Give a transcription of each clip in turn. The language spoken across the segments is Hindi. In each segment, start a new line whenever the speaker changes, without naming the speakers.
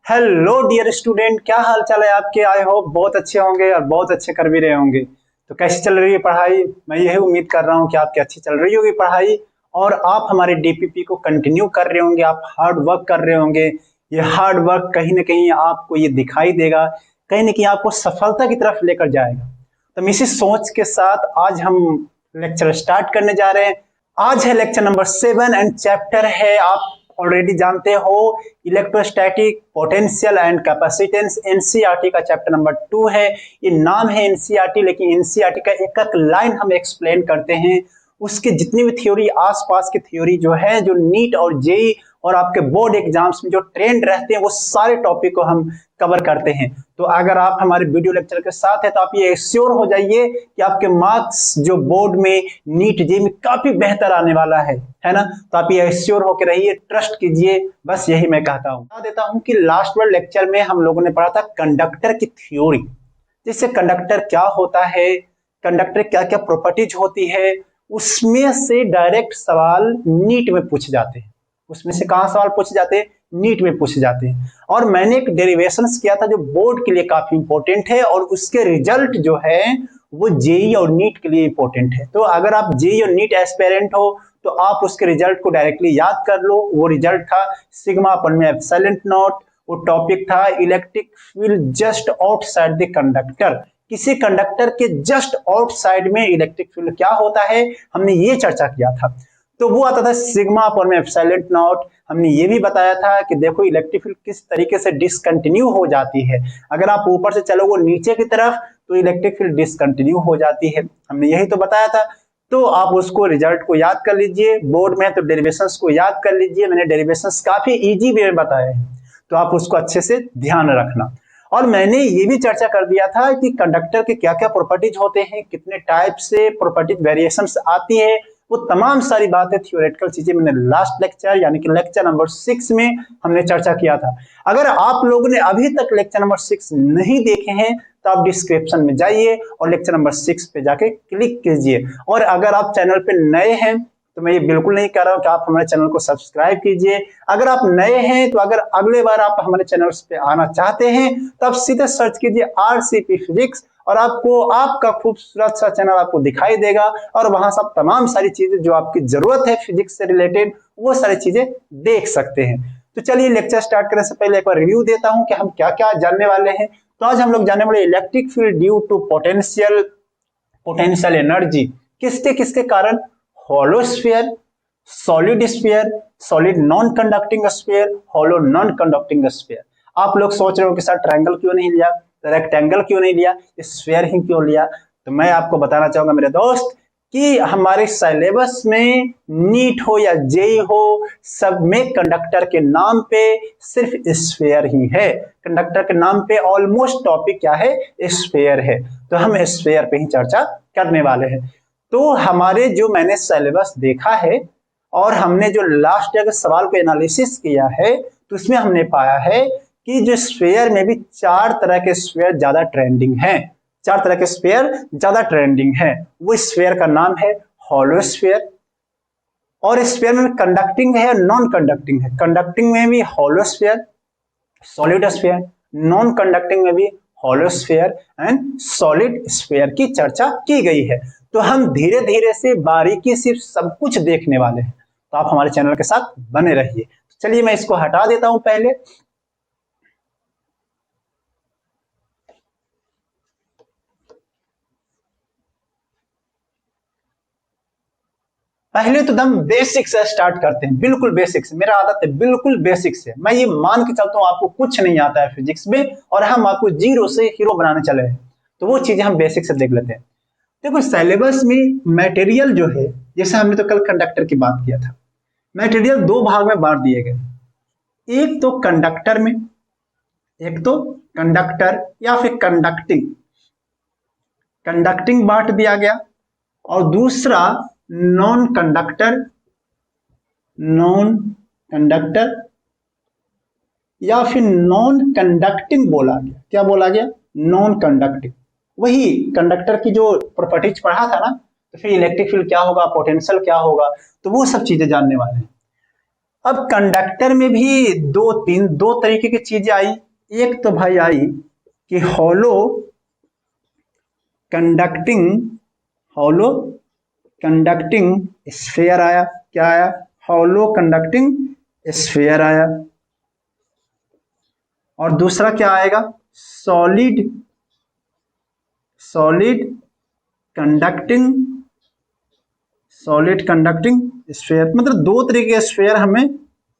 हेलो डियर स्टूडेंट, क्या हाल चाल है आपके। आई होप बहुत अच्छे होंगे और बहुत अच्छे कर भी रहे होंगे। तो कैसी चल रही है पढ़ाई। मैं यही उम्मीद कर रहा हूँ कि आपकी अच्छी चल रही होगी पढ़ाई और आप हमारे डीपीपी को कंटिन्यू कर रहे होंगे, आप हार्ड वर्क कर रहे होंगे। ये हार्ड वर्क कहीं ना कहीं आपको ये दिखाई देगा, कहीं ना कहीं आपको सफलता की तरफ लेकर जाएगा। तो इसी सोच के साथ आज हम लेक्चर स्टार्ट करने जा रहे हैं। आज है लेक्चर नंबर 7 एंड चैप्टर है, आप ऑलरेडी जानते हो, electrostatic potential and capacitance. NCERT का चैप्टर नंबर 2 है। ये नाम है एनसीईआरटी, लेकिन एनसीईआरटी का एक एक लाइन हम एक्सप्लेन करते हैं। उसके जितनी भी थ्योरी, आसपास की थ्योरी जो है, जो नीट और जेई और आपके बोर्ड एग्जाम्स में जो ट्रेंड रहते हैं, वो सारे टॉपिक को हम कवर करते हैं। तो अगर आप हमारे वीडियो लेक्चर के साथ हैं तो आप ये श्योर हो जाइए कि आपके मार्क्स जो बोर्ड में, नीट जेई में काफी बेहतर आने वाला है ना। तो आप ये श्योर होकर रहिए, ट्रस्ट कीजिए, बस यही मैं कहता हूँ। बता देता हूँ कि लास्ट वाले लेक्चर में हम लोगों ने पढ़ा था कंडक्टर की थ्योरी, जैसे कंडक्टर क्या होता है, कंडक्टर क्या क्या प्रॉपर्टीज होती है। उसमें से डायरेक्ट सवाल नीट में पूछे जाते हैं। उसमें से कहाँ सवाल पूछे जाते हैं, नीट में पूछे जाते हैं। और मैंने एक डेरिवेशंस किया था जो बोर्ड के लिए काफी इंपॉर्टेंट है, और उसके रिजल्ट जो है वो जेई और नीट के लिए इंपॉर्टेंट है। तो अगर आप जेई और नीट एस्पिरेंट हो तो आप उसके रिजल्ट को डायरेक्टली याद कर लो। वो रिजल्ट था सिग्मा अपन में एप्सिलॉन नॉट। वो टॉपिक था electric field just outside the conductor. किसी कंडक्टर के जस्ट आउटसाइड में इलेक्ट्रिक फील्ड क्या होता है, हमने ये चर्चा किया था। तो वो आता था सिग्मा अपॉन में एप्सिलॉन नॉट। हमने ये भी बताया था कि देखो इलेक्ट्रिक फील्ड किस तरीके से डिसकंटिन्यू हो जाती है। अगर आप ऊपर से चलोगे नीचे की तरफ तो इलेक्ट्रिक फील्ड डिसकंटिन्यू हो जाती है, हमने यही तो बताया था। तो आप उसको रिजल्ट को याद कर लीजिए, बोर्ड में तो डेरिवेशंस को याद कर लीजिए। मैंने डेरिवेशंस काफी इजी वे में बताए हैं, तो आप उसको अच्छे से ध्यान रखना। और मैंने ये भी चर्चा कर दिया था कि कंडक्टर के क्या क्या प्रॉपर्टीज होते हैं, कितने टाइप से प्रॉपर्टीज वेरिएशंस आती है। वो तमाम सारी बातें, थ्योरेटिकल चीजें मैंने लास्ट लेक्चर यानी कि लेक्चर नंबर 6 में हमने चर्चा किया था। अगर आप लोगों ने अभी तक लेक्चर नंबर 6 नहीं देखे हैं तो आप डिस्क्रिप्शन में जाइए और लेक्चर नंबर 6 पे जाके क्लिक कीजिए। और अगर आप चैनल पे नए हैं तो मैं ये बिल्कुल नहीं कह रहा हूं कि आप हमारे चैनल को सब्सक्राइब कीजिए। अगर आप नए हैं तो अगर अगले बार आप हमारे चैनल पे आना चाहते हैं तो आप सीधे सर्च कीजिए आरसीपी फिजिक्स, और आपको आपका खूबसूरत सा चैनल आपको दिखाई देगा। और वहां से आप तमाम सारी चीजें जो आपकी जरूरत है फिजिक्स से रिलेटेड, वो सारी चीजें देख सकते हैं। तो चलिए लेक्चर स्टार्ट करने से पहले एक बार रिव्यू देता हूं कि हम क्या क्या जानने वाले हैं। तो आज हम लोग जानने वाले electric field due to potential, potential energy किसके किसके कारण, hollow sphere, solid sphere, solid non conducting sphere, hollow non conducting sphere. आप लोग सोच रहे हो कि सर ट्रायंगल क्यों नहीं लिया, रेक्टेंगल क्यों नहीं लिया, स्फीयर ही क्यों लिया। तो मैं आपको बताना चाहूंगा मेरे दोस्त कि हमारे सिलेबस में नीट हो या जेई हो, सब में कंडक्टर के नाम पे सिर्फ स्फीयर ही है। कंडक्टर के नाम पे ऑलमोस्ट टॉपिक क्या है, स्फीयर है। तो हम स्फीयर पे ही चर्चा करने वाले हैं। तो हमारे जो मैंने सिलेबस देखा है और हमने जो लास्ट ईयर के सवाल को एनालिसिस किया है, तो उसमें हमने पाया है कि जो स्फीयर में भी 4 तरह के स्फीयर ज्यादा ट्रेंडिंग हैं। 4 तरह के स्फीयर ज्यादा ट्रेंडिंग है। वो स्फीयर का नाम है हॉलो स्फीयर, और स्फीयर में कंडक्टिंग है, नॉन कंडक्टिंग है। कंडक्टिंग में भी hollow sphere, solid sphere, non conducting में भी hollow sphere and solid sphere की चर्चा की गई है। तो हम धीरे धीरे से बारीकी से सब कुछ देखने वाले हैं, तो आप हमारे चैनल के साथ बने रहिए। चलिए मैं इसको हटा देता हूं। पहले तो हम बेसिक से स्टार्ट करते हैं, बिल्कुल बेसिक से। मेरा आदत है बिल्कुल बेसिक से, मैं ये मान के चलता हूँ आपको कुछ नहीं आता है फिजिक्स में और हम आपको जीरो से हीरो बनाने चले हैं। तो वो चीजें हम बेसिक से देख लेते हैं। देखो सिलेबस में मटेरियल जो है, जैसे हमने तो कल कंडक्टर की बात किया था, मटेरियल 2 भाग में बांट दिए गए। एक तो कंडक्टर में, एक तो कंडक्टर या फिर कंडक्टिंग, कंडक्टिंग बांट दिया गया। और दूसरा नॉन कंडक्टर, नॉन कंडक्टर या फिर नॉन कंडक्टिंग बोला गया। क्या बोला गया, नॉन कंडक्टिंग। वही कंडक्टर की जो प्रॉपर्टीज पढ़ा था ना, तो फिर इलेक्ट्रिक फील्ड क्या होगा, पोटेंशियल क्या होगा, तो वो सब चीजें जानने वाले हैं। अब कंडक्टर में भी दो तरीके की चीजें आई। एक तो भाई आई कि हॉलो कंडक्टिंग स्फीयर आया। क्या आया? हॉलो कंडक्टिंग स्फीयर आया। और दूसरा क्या आएगा? Solid conducting sphere. मतलब दो तरीके के स्फीयर हमें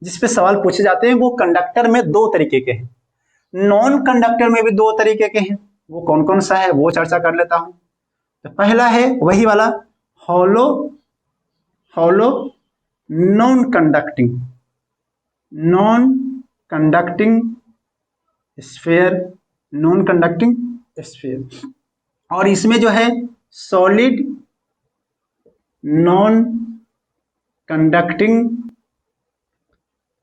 जिसपे सवाल पूछे जाते हैं, वो कंडक्टर में दो तरीके के हैं। नॉन कंडक्टर में भी दो तरीके के हैं। वो कौन कौन सा है वो चर्चा कर लेता हूं। तो पहला है वही वाला हॉलो नॉन कंडक्टिंग स्फीयर। और इसमें जो है सॉलिड नॉन कंडक्टिंग।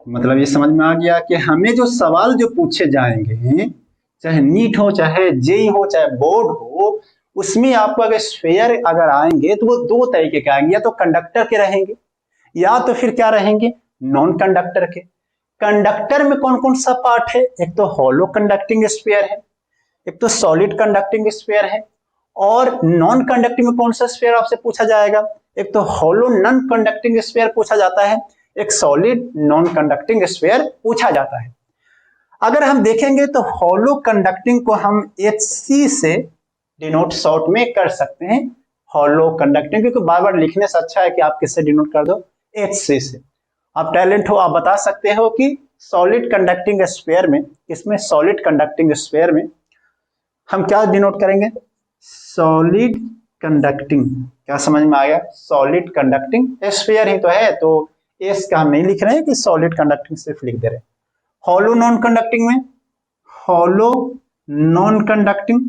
मतलब ये समझ में आ गया कि हमें जो सवाल जो पूछे जाएंगे, चाहे नीट हो, चाहे जेई हो, चाहे बोर्ड हो, उसमें आपको अगर स्फीयर अगर आएंगे तो वो दो तरीके के आएंगे। या तो कंडक्टर के रहेंगे या तो फिर क्या रहेंगे? नॉन कंडक्टर के। कंडक्टर में कौन कौन सा पार्ट है? एक तो हॉलो कंडक्टिंग स्फीयर है, एक तो सॉलिड कंडक्टिंग स्फीयर है। और नॉन कंडक्टिंग में कौन सा स्फीयर आपसे पूछा जाएगा? एक तो हॉलो नॉन कंडक्टिंग स्फीयर पूछा जाता है, एक सॉलिड नॉन कंडक्टिंग स्फीयर पूछा जाता है। अगर हम देखेंगे तो हॉलो कंडक्टिंग को हम HC से डिनोट शॉर्ट में कर सकते हैं। हॉलो कंडक्टिंग, क्योंकि बार बार लिखने से अच्छा है कि आप किससे डिनोट कर दो? HC से। आप टैलेंट हो, आप बता सकते हो कि सॉलिड कंडक्टिंग स्फीयर में, इसमें सॉलिड कंडक्टिंग स्फीयर में हम क्या डिनोट करेंगे? Solid conducting. क्या समझ में आ गया? सॉलिड कंडक्टिंग स्फीयर ही तो है, तो एस का हम नहीं लिख रहे हैं कि सॉलिड कंडक्टिंग सिर्फ लिख दे रहे हैं। हॉलो नॉन कंडक्टिंग में हॉलो नॉन कंडक्टिंग,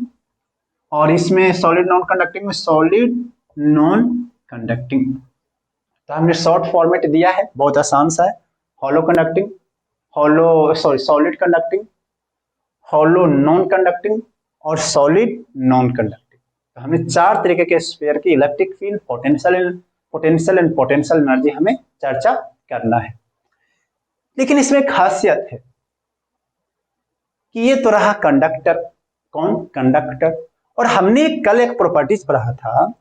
और इसमें सॉलिड नॉन कंडक्टिंग में सॉलिड नॉन कंडक्टिंग। तो हमने शॉर्ट फॉर्मेट दिया है, बहुत आसान सा है। Hollow conducting, solid conducting, hollow non conducting और सॉलिड नॉन कंडक्टिंग। तो हमने चार तरीके के स्फीयर की electric field, potential and potential energy हमें चर्चा करना है। लेकिन इसमें खासियत है कि ये तो रहा कंडक्टर। कौन? कंडक्टर। और हमने कल एक प्रॉपर्टीज पढ़ा था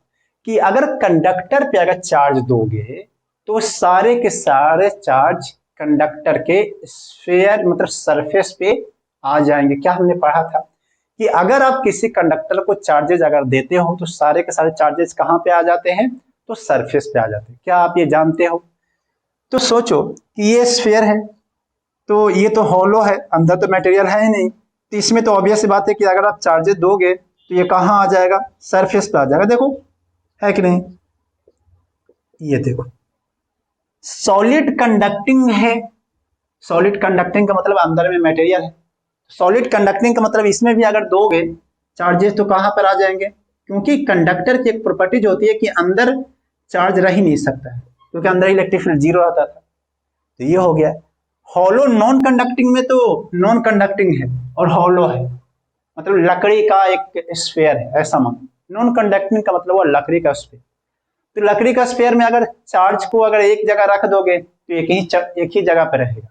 कि अगर कंडक्टर पे अगर चार्ज दोगे तो सारे के सारे चार्ज कंडक्टर के स्फीयर मतलब सरफेस पे आ जाएंगे। क्या हमने पढ़ा था कि अगर आप किसी कंडक्टर को चार्जेज अगर देते हो तो सारे के सारे चार्जेस कहाँ पे आ जाते हैं? तो सरफेस पे आ जाते हैं। क्या आप ये जानते हो? तो सोचो कि ये स्फीयर है, तो ये तो हॉलो है, अंदर तो मटेरियल है ही नहीं, तो इसमें तो ऑब्वियस सी बात है कि अगर आप चार्जेस दोगे तो ये कहाँ आ जाएगा? सरफेस पे आ जाएगा। देखो है कि नहीं? ये देखो सॉलिड कंडक्टिंग है। सॉलिड कंडक्टिंग का मतलब अंदर में मटेरियल है। सॉलिड कंडक्टिंग का मतलब इसमें भी अगर दोगे चार्जेस तो कहाँ पर आ जाएंगे? क्योंकि कंडक्टर की एक प्रॉपर्टीज होती है कि अंदर चार्ज रह ही नहीं सकता है, क्योंकि अंदर इलेक्ट्रिक फील्ड जीरो रहता था। तो ये हो गया। हॉलो नॉन कंडक्टिंग में तो नॉन कंडक्टिंग है और हॉलो है, मतलब लकड़ी का एक स्फीयर है ऐसा मान। नॉन कंडक्टिंग का मतलब वो लकड़ी का स्फीयर। तो लकड़ी का स्फीयर में अगर चार्ज को अगर एक जगह रख दोगे तो एक ही जगह पर रहेगा,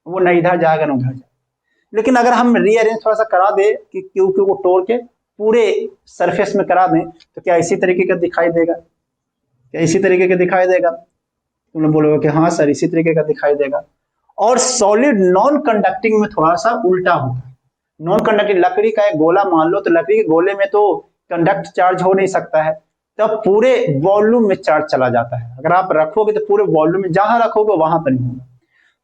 वो न इधर जाएगा न उधर जाएगा। लेकिन अगर हम रीअरेंज थोड़ा सा करा दे कि क्यू को तोड़ के पूरे सरफेस में करा दें तो क्या इसी तरीके का दिखाई देगा? क्या इसी तरीके का दिखाई देगा? तुम लोग बोलोगे कि हाँ सर इसी तरीके का दिखाई देगा। और सॉलिड नॉन कंडक्टिंग में थोड़ा सा उल्टा होता है। नॉन कंडक्टिंग लकड़ी का एक गोला मान लो, तो लकड़ी के गोले में तो कंडक्ट चार्ज हो नहीं सकता है, तब पूरे वॉल्यूम में चार्ज चला जाता है। अगर आप रखोगे तो पूरे वॉल्यूम में जहां रखोगे वहां पर नहीं होगा।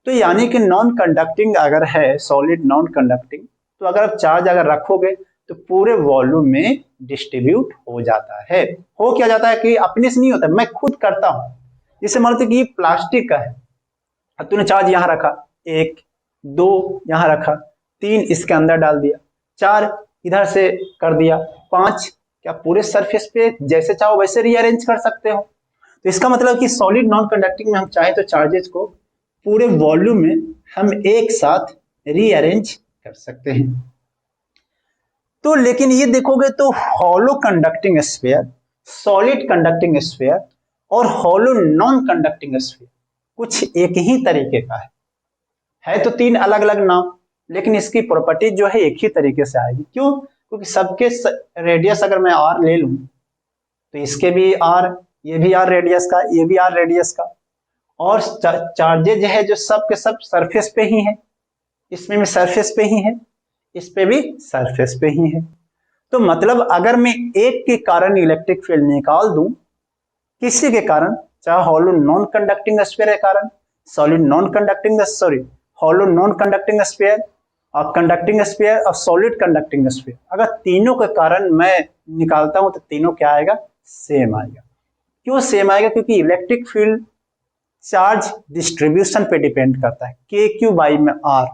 तो यानी कि नॉन कंडक्टिंग अगर है, सॉलिड नॉन कंडक्टिंग, तो अगर आप चार्ज अगर रखोगे तो पूरे वॉल्यूम में डिस्ट्रीब्यूट हो जाता है। हो क्या जाता है कि अपने से नहीं होता, मैं खुद करता हूं। जैसे मान लो कि ये प्लास्टिक का है, अब तूने चार्ज यहां रखा, 1 2 यहां रखा, 3 इसके अंदर डाल दिया, 4 इधर से कर दिया, 5 क्या पूरे सरफेस पे जैसे चाहो वैसे रीअरेंज कर सकते हो। तो इसका मतलब कि सॉलिड नॉन कंडक्टिंग में हम चाहे तो चार्जेस को पूरे वॉल्यूम में हम एक साथ रीअरेंज कर सकते हैं। तो लेकिन ये देखोगे तो hollow conducting sphere, solid conducting sphere और हॉलो नॉन कंडक्टिंग स्फीयर, कुछ एक ही तरीके का है तो तीन अलग अलग नाम, लेकिन इसकी प्रॉपर्टी जो है एक ही तरीके से आएगी। क्यों? क्योंकि सबके रेडियस अगर मैं आर ले लूं तो इसके भी आर, ये भी आर रेडियस का, ये भी आर रेडियस का, और चार्जेज है जो सब के सब सरफेस पे ही है, इसमें भी सरफेस पे ही है, इस पे भी सरफेस पे ही है। तो मतलब अगर मैं एक के कारण इलेक्ट्रिक फील्ड निकाल दूं, किसी के कारण, चाहे हॉलो नॉन कंडक्टिंग स्फीयर के कारण, solid non conducting hollow non conducting sphere और कंडक्टिंग स्फीयर और सॉलिड कंडक्टिंग स्फीयर, अगर तीनों के कारण मैं निकालता हूं तो तीनों क्या आएगा? सेम आएगा। क्यों सेम आएगा? क्योंकि इलेक्ट्रिक फील्ड चार्ज डिस्ट्रीब्यूशन पे डिपेंड करता है, के क्यू बाई में आर।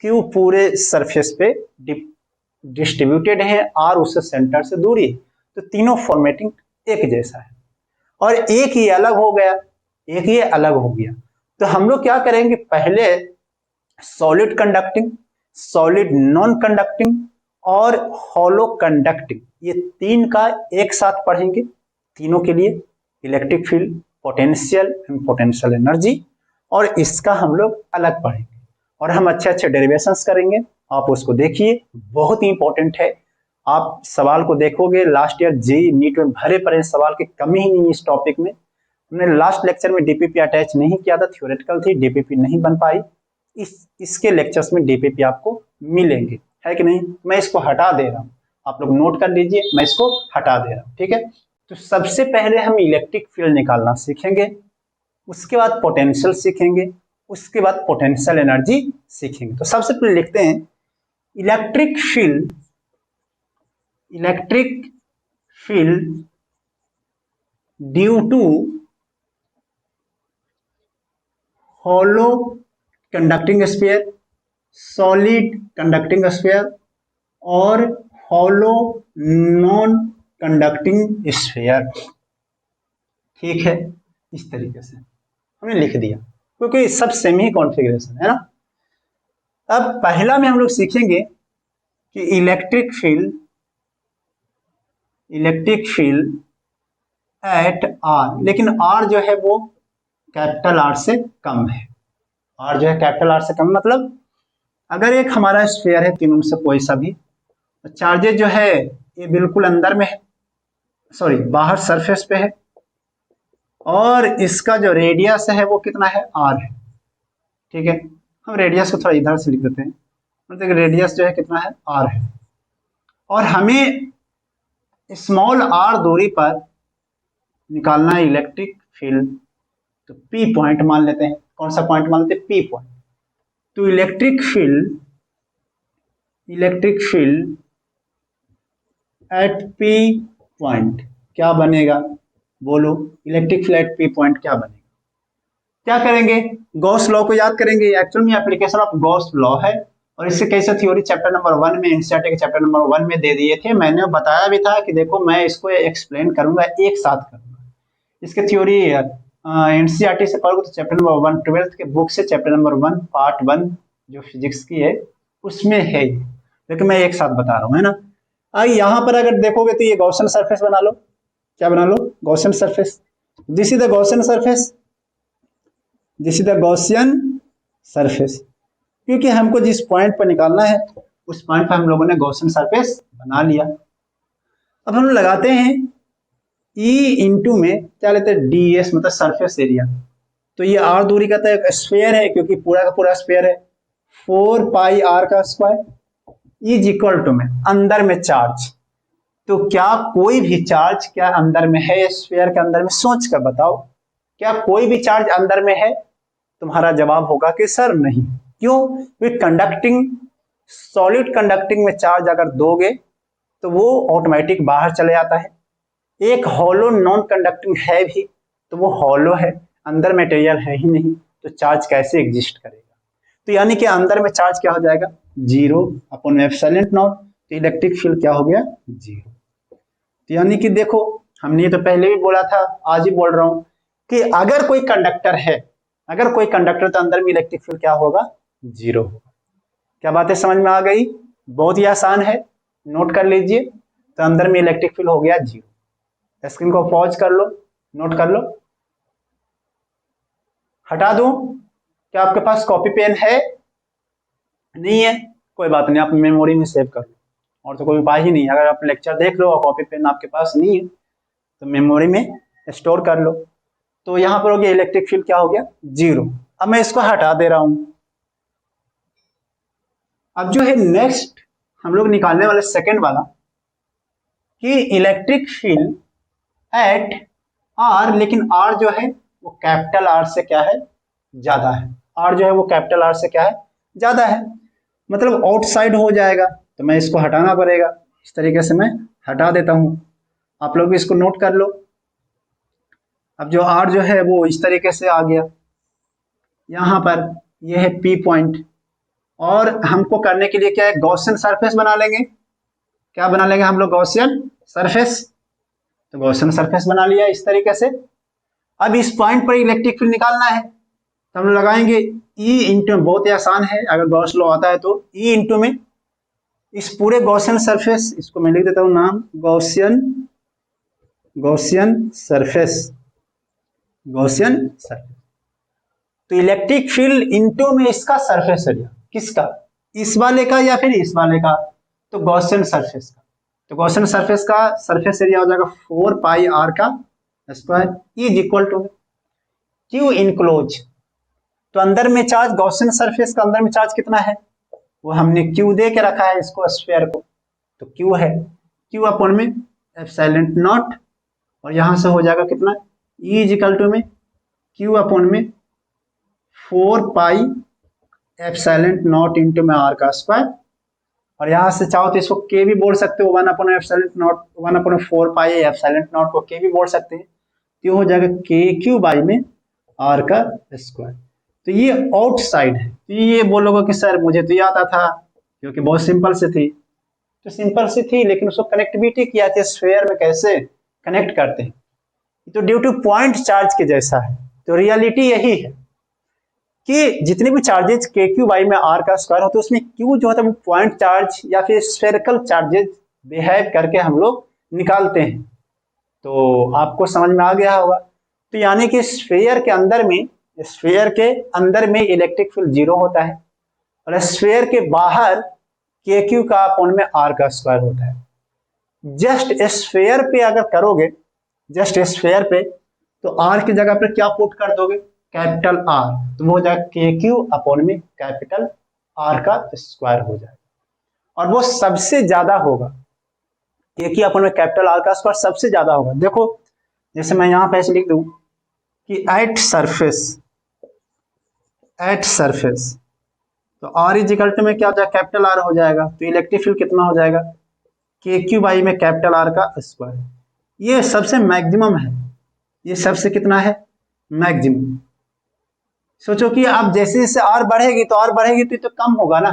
क्यू पूरे सरफेस पे डिस्ट्रीब्यूटेड है, आर उससे सेंटर से दूरी है, तो तीनों फॉर्मेटिंग एक जैसा है। और एक ही अलग हो गया, एक ही अलग हो गया, तो हम लोग क्या करेंगे? पहले solid conducting, solid non conducting और हॉलो कंडक्टिंग, ये तीन का एक साथ पढ़ेंगे। तीनों के लिए electric field, potential and potential energy, और इसका हम लोग अलग पढ़ेंगे और हम अच्छे अच्छे डेरिवेशंस करेंगे। आप उसको देखिए, बहुत ही इंपॉर्टेंट है। आप सवाल को देखोगे, लास्ट ईयर जेईई नीट में भरे पड़े सवाल की कमी ही नहीं इस टॉपिक में। हमने लास्ट लेक्चर में डीपीपी अटैच नहीं किया था, थ्योरेटिकल थी, डीपीपी नहीं बन पाई। इसके लेक्चर्स में डीपीपी आपको मिलेंगे, है कि नहीं? मैं इसको हटा दे रहा हूँ, आप लोग नोट कर लीजिए, मैं इसको हटा दे रहा हूँ, ठीक है। तो सबसे पहले हम इलेक्ट्रिक फील्ड निकालना सीखेंगे, उसके बाद पोटेंशियल सीखेंगे, उसके बाद पोटेंशियल एनर्जी सीखेंगे। तो सबसे पहले लिखते हैं electric field, electric field due to hollow conducting sphere, solid conducting sphere और हॉलो नॉन कंडक्टिंग स्फीयर। ठीक है, इस तरीके से हमने लिख दिया, क्योंकि सब सेम ही कॉन्फ़िगरेशन है ना। अब पहला में हम लोग सीखेंगे कि इलेक्ट्रिक फील्ड एट आर, लेकिन आर जो है वो कैपिटल आर से कम है। आर जो है कैपिटल आर से कम, मतलब अगर एक हमारा स्फीयर है, तीनों में से कोई सा भी, तो चार्जेस जो है ये बिल्कुल अंदर में है, सॉरी बाहर सरफेस पे है, और इसका जो रेडियस है वो कितना है? आर है। ठीक है, हम रेडियस को थोड़ा इधर से लिख देते हैं, मतलब रेडियस जो है कितना है? आर है। और हमें स्मॉल आर दूरी पर निकालना है इलेक्ट्रिक फील्ड, तो पी पॉइंट मान लेते हैं। कौन सा पॉइंट मान लेते हैं? P point. तो electric field at P point क्या बनेगा? बोलो, electric field at P point क्या बनेगा? क्या करेंगे? गॉस लॉ को याद करेंगे। एक्चुअल में एप्लीकेशन ऑफ गॉस लॉ है, और इससे कैसे थ्योरी चैप्टर नंबर 1 में, एनसीईआरटी के चैप्टर नंबर 1 में दे दिए थे। मैंने बताया भी था कि देखो मैं इसको एक्सप्लेन करूंगा, एक साथ करूंगा। इसके थ्योरी एनसीईआरटी से पढ़ोगे तो चैप्टर नंबर 1 ट्वेल्थ के बुक से चैप्टर नंबर 1 पार्ट 1 जो फिजिक्स की है उसमें है, लेकिन मैं एक साथ बता रहा हूँ, है ना। यहाँ पर अगर देखोगे तो ये गॉसियन सरफेस बना लो। क्या बना लो? Gaussian surface. This is the Gaussian surface, this is the Gaussian surface, क्योंकि हमको जिस पॉइंट पर निकालना है उस पॉइंट पर हम लोगों ने गॉसियन सरफेस बना लिया। अब हम लगाते हैं E इंटू में क्या लेते हैं? ds, मतलब सरफेस एरिया। तो ये r दूरी का तो एक स्फीयर है, क्योंकि पूरा का पूरा स्फीयर है, 4 पाई r का स्क्वायर इज इक्वल टू में अंदर में चार्ज। तो क्या कोई भी चार्ज क्या अंदर में है स्फीयर के अंदर में? सोच कर बताओ, क्या कोई भी चार्ज अंदर में है? तुम्हारा जवाब होगा कि सर नहीं। क्यों? क्योंकि कंडक्टिंग, सॉलिड कंडक्टिंग में चार्ज अगर दोगे तो वो ऑटोमेटिक बाहर चले जाता है। एक हॉलो नॉन कंडक्टिंग है भी तो वो हॉलो है, अंदर मटेरियल है ही नहीं, तो चार्ज कैसे एग्जिस्ट करेगा? तो यानी कि अंदर में चार्ज क्या हो जाएगा? 0 अपॉन एप्सिलॉन नॉट। तो इलेक्ट्रिक फील्ड क्या हो गया? 0। तो यानी कि देखो, हमने तो पहले भी बोला था, आज ही बोल रहा हूं कि अगर कोई कंडक्टर है, अगर कोई कंडक्टर, तो अंदर में इलेक्ट्रिक फील्ड क्या होगा? 0 होगा। क्या बातें समझ में आ गई? बहुत ही आसान है, नोट कर लीजिए। तो अंदर में इलेक्ट्रिक फील्ड हो गया 0। स्क्रीन को पॉज कर लो, नोट कर लो। हटा दूं? क्या आपके पास कॉपी पेन है? नहीं है, कोई बात नहीं, आप मेमोरी में सेव कर लो, और तो कोई उपाय ही नहीं है। अगर आप लेक्चर देख लो और कॉपी पेन आपके पास नहीं है तो मेमोरी में स्टोर कर लो। तो यहाँ पर हो गया इलेक्ट्रिक फील्ड क्या हो गया? 0। अब मैं इसको हटा दे रहा हूं। अब जो है नेक्स्ट हम लोग निकालने वाले सेकंड वाला कि इलेक्ट्रिक फील्ड एट आर, लेकिन आर जो है वो कैपिटल आर से क्या है? ज्यादा है। आर जो है वो कैपिटल आर से क्या है? ज्यादा है, मतलब आउटसाइड हो जाएगा, तो मैं इसको हटाना पड़ेगा। इस तरीके से मैं हटा देता हूं, आप लोग भी इसको नोट कर लो। अब जो आर जो है वो इस तरीके से आ गया, यहाँ पर ये है पी पॉइंट, और हमको करने के लिए क्या है? गॉसियन सरफेस बना लेंगे। क्या बना लेंगे हम लोग? Gaussian surface. तो गॉसियन सरफेस बना लिया इस तरीके से। अब इस पॉइंट पर इलेक्ट्रिक फील्ड निकालना है, तो हम लोग लगाएंगे ई इंटू, बहुत ही आसान है, अगर गॉस लॉ आता है तो ई इंटू में इस पूरे गॉसियन सरफेस, इसको मैं लिख देता हूं नाम Gaussian, Gaussian surface, Gaussian surface. तो इलेक्ट्रिक फील्ड इंटू में इसका सरफेस एरिया, किसका? इस वाले का या फिर इस वाले का? तो गॉसियन सरफेस का। तो गॉसियन सरफेस का सरफेस एरिया हो जाएगा 4 पाई आर का square is equal to q enclose. तो अंदर में चार्ज, गॉसियन सरफेस का अंदर में चार्ज कितना है? वो हमने क्यू दे के रखा है इसको, स्फीयर को, तो क्यू है क्यू अपॉन में एप्सिलॉन नॉट, और यहां से हो जाएगा कितना? ई इज इक्वल टू में क्यू अपॉन में 4 पाई एप्सिलॉन नॉट इंटू में आर का स्क्वायर, और यहां से चाहो तो इसको के भी बोल सकते हो, 1 upon epsilon not, 1 upon 4 pi epsilon not को के भी बोल सकते हैं, तो हो जाएगा के क्यू बाई में आर का स्क्वायर। तो ये आउटसाइड है। तो ये बोलोगे कि सर मुझे तो आता था, क्योंकि बहुत सिंपल से थी, तो सिंपल सी थी, लेकिन उसको कनेक्टिविटी किया थे स्फीयर में, कैसे कनेक्ट करते हैं, तो ड्यू टू पॉइंट चार्ज के जैसा है। तो रियलिटी यही है कि जितने भी चार्जेस के क्यू बाई में आर का स्क्वायर होता है, उसमें क्यू जो होता है वो पॉइंट चार्ज या फिर स्फेरिकल चार्जेस बिहेव करके हम लोग निकालते हैं। तो आपको समझ में आ गया होगा। तो यानी कि स्फीयर के अंदर में, स्फीयर के अंदर में इलेक्ट्रिक फील्ड 0 होता है, और स्फीयर के बाहर के क्यू का अपॉन में आर का स्क्वायर होता है। जस्ट स्फीयर पे अगर करोगे, जस्ट स्फीयर पे, तो आर की जगह पर क्या पुट कर दोगे? कैपिटल आर, तो वो हो जाएगा के क्यू अपॉन में कैपिटल आर का स्क्वायर हो जाएगा, और वो सबसे ज्यादा होगा। के क्यू अपॉन में कैपिटल आर का स्क्वायर सबसे ज्यादा होगा। देखो जैसे मैं यहां पे ऐसे लिख दूं कि एट सरफेस, एट सरफेस, तो आर इज इक्वल टू में क्या हो जाएगा? कैपिटल आर हो जाएगा। तो इलेक्ट्रिक फील्ड कितना हो जाएगा? के क्यू बाई में कैपिटल आर का स्क्वायर। ये सबसे मैक्सिमम है, ये सबसे कितना है? मैक्सिमम। सोचो कि आप जैसे जैसे आर बढ़ेगी तो आर बढ़ेगी तो कम होगा ना,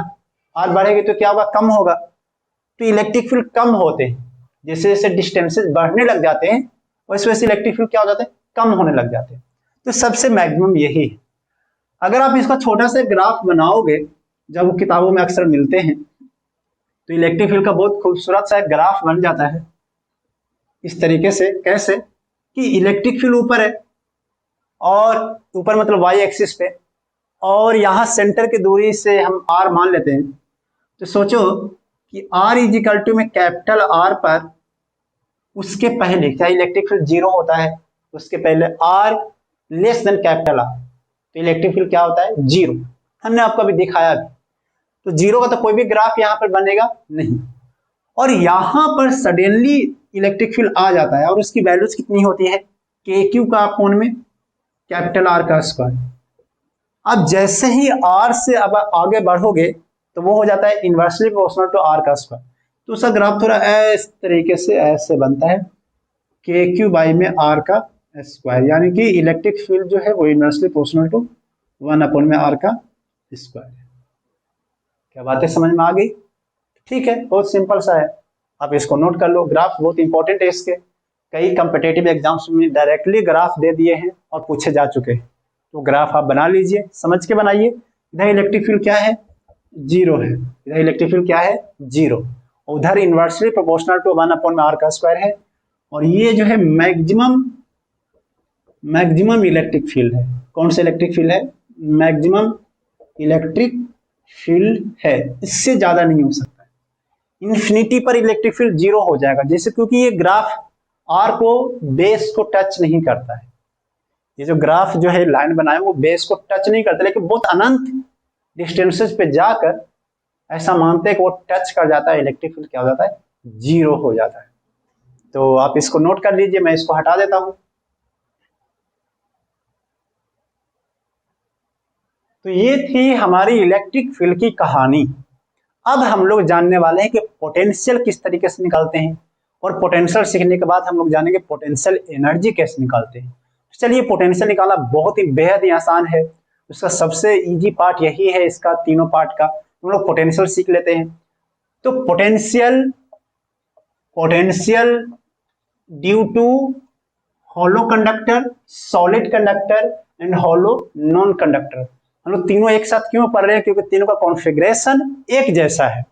आर बढ़ेगी तो क्या होगा? कम होगा। तो इलेक्ट्रिक फील्ड कम होते हैं, जैसे जैसे डिस्टेंसेस बढ़ने लग जाते हैं वैसे वैसे इलेक्ट्रिक फील्ड क्या हो जाते हैं? कम होने लग जाते हैं। तो सबसे मैक्सिमम यही है। अगर आप इसका छोटा सा ग्राफ बनाओगे, जब वो किताबों में अक्सर मिलते हैं, तो इलेक्ट्रिक फील्ड का बहुत खूबसूरत सा एक ग्राफ बन जाता है इस तरीके से। कैसे कि इलेक्ट्रिक फील्ड ऊपर है, और ऊपर मतलब वाई एक्सिस पे, और यहाँ सेंटर की दूरी से हम आर मान लेते हैं। तो सोचो कि आर इज इक्वल टू में कैपिटल आर पर, उसके पहले क्या इलेक्ट्रिक फील्ड 0 होता है? उसके पहले r less than capital r, तो इलेक्ट्रिक फील्ड क्या होता है? 0। हमने आपको अभी दिखाया भी। तो 0 का तो कोई भी ग्राफ यहाँ पर बनेगा नहीं, और यहाँ पर सडनली इलेक्ट्रिक फील्ड आ जाता है, और उसकी वैल्यूज कितनी होती है? के क्यू का अपॉन में कैपिटल आर का स्क्वायर। अब जैसे ही आर से अब आगे बढ़ोगे तो वो हो जाता है इनवर्सली प्रोपोर्शनल टू आर का स्क्वायर। तो उसका ग्राफ थोड़ा इस तरीके से ऐसे बनता है, के क्यू बाई में आर का स्क्वायर, यानी कि इलेक्ट्रिक फील्ड जो है वो इनवर्सली प्रोपोर्शनल टू 1 अपॉन में आर का स्क्वायर। क्या बातें समझ में आ गई? ठीक है, बहुत सिंपल सा है, आप इसको नोट कर लो। ग्राफ बहुत इंपॉर्टेंट है इसके, कई कम्पिटेटिव एग्जाम्स में डायरेक्टली ग्राफ दे दिए हैं और पूछे जा चुके हैं। तो ग्राफ आप बना लीजिए, समझ के बनाइए। इधर इलेक्ट्रिक फील्ड क्या है? 0 है। इधर इलेक्ट्रिक फील्ड क्या है? 0। उधर इनवर्सली प्रोपोर्शनल टू 1 अपॉन में आर का स्क्वायर है, और ये जो है मैक्सिमम इलेक्ट्रिक फील्ड है। कौन सा इलेक्ट्रिक फील्ड है, मैक्सिमम इलेक्ट्रिक फील्ड है, इससे ज्यादा नहीं हो सकता है। इन्फिनिटी पर इलेक्ट्रिक फील्ड जीरो हो जाएगा, जैसे क्योंकि ये ग्राफ आर को बेस को टच नहीं करता है, ये जो ग्राफ जो है लाइन बनाए वो बेस को टच नहीं करता, लेकिन बहुत अनंत डिस्टेंसेस पे जाकर ऐसा मानते हैं कि वो टच कर जाता है, इलेक्ट्रिक फील्ड क्या हो जाता है, जीरो हो जाता है। तो आप इसको नोट कर लीजिए, मैं इसको हटा देता हूं। तो ये थी हमारी इलेक्ट्रिक फील्ड की कहानी। अब हम लोग जानने वाले हैं कि पोटेंशियल किस तरीके से निकालते हैं, और पोटेंशियल सीखने के बाद हम लोग जानेंगे पोटेंशियल एनर्जी कैसे निकालते हैं। चलिए, पोटेंशियल निकालना बहुत ही बेहद ही आसान है, उसका सबसे इजी पार्ट यही है, इसका तीनों पार्ट का हम लोग पोटेंशियल सीख लेते हैं। तो potential due to hollow conductor, solid conductor and hollow non conductor. हम लोग तीनों एक साथ क्यों पढ़ रहे हैं, क्योंकि तीनों का कॉन्फ़िगरेशन एक जैसा है।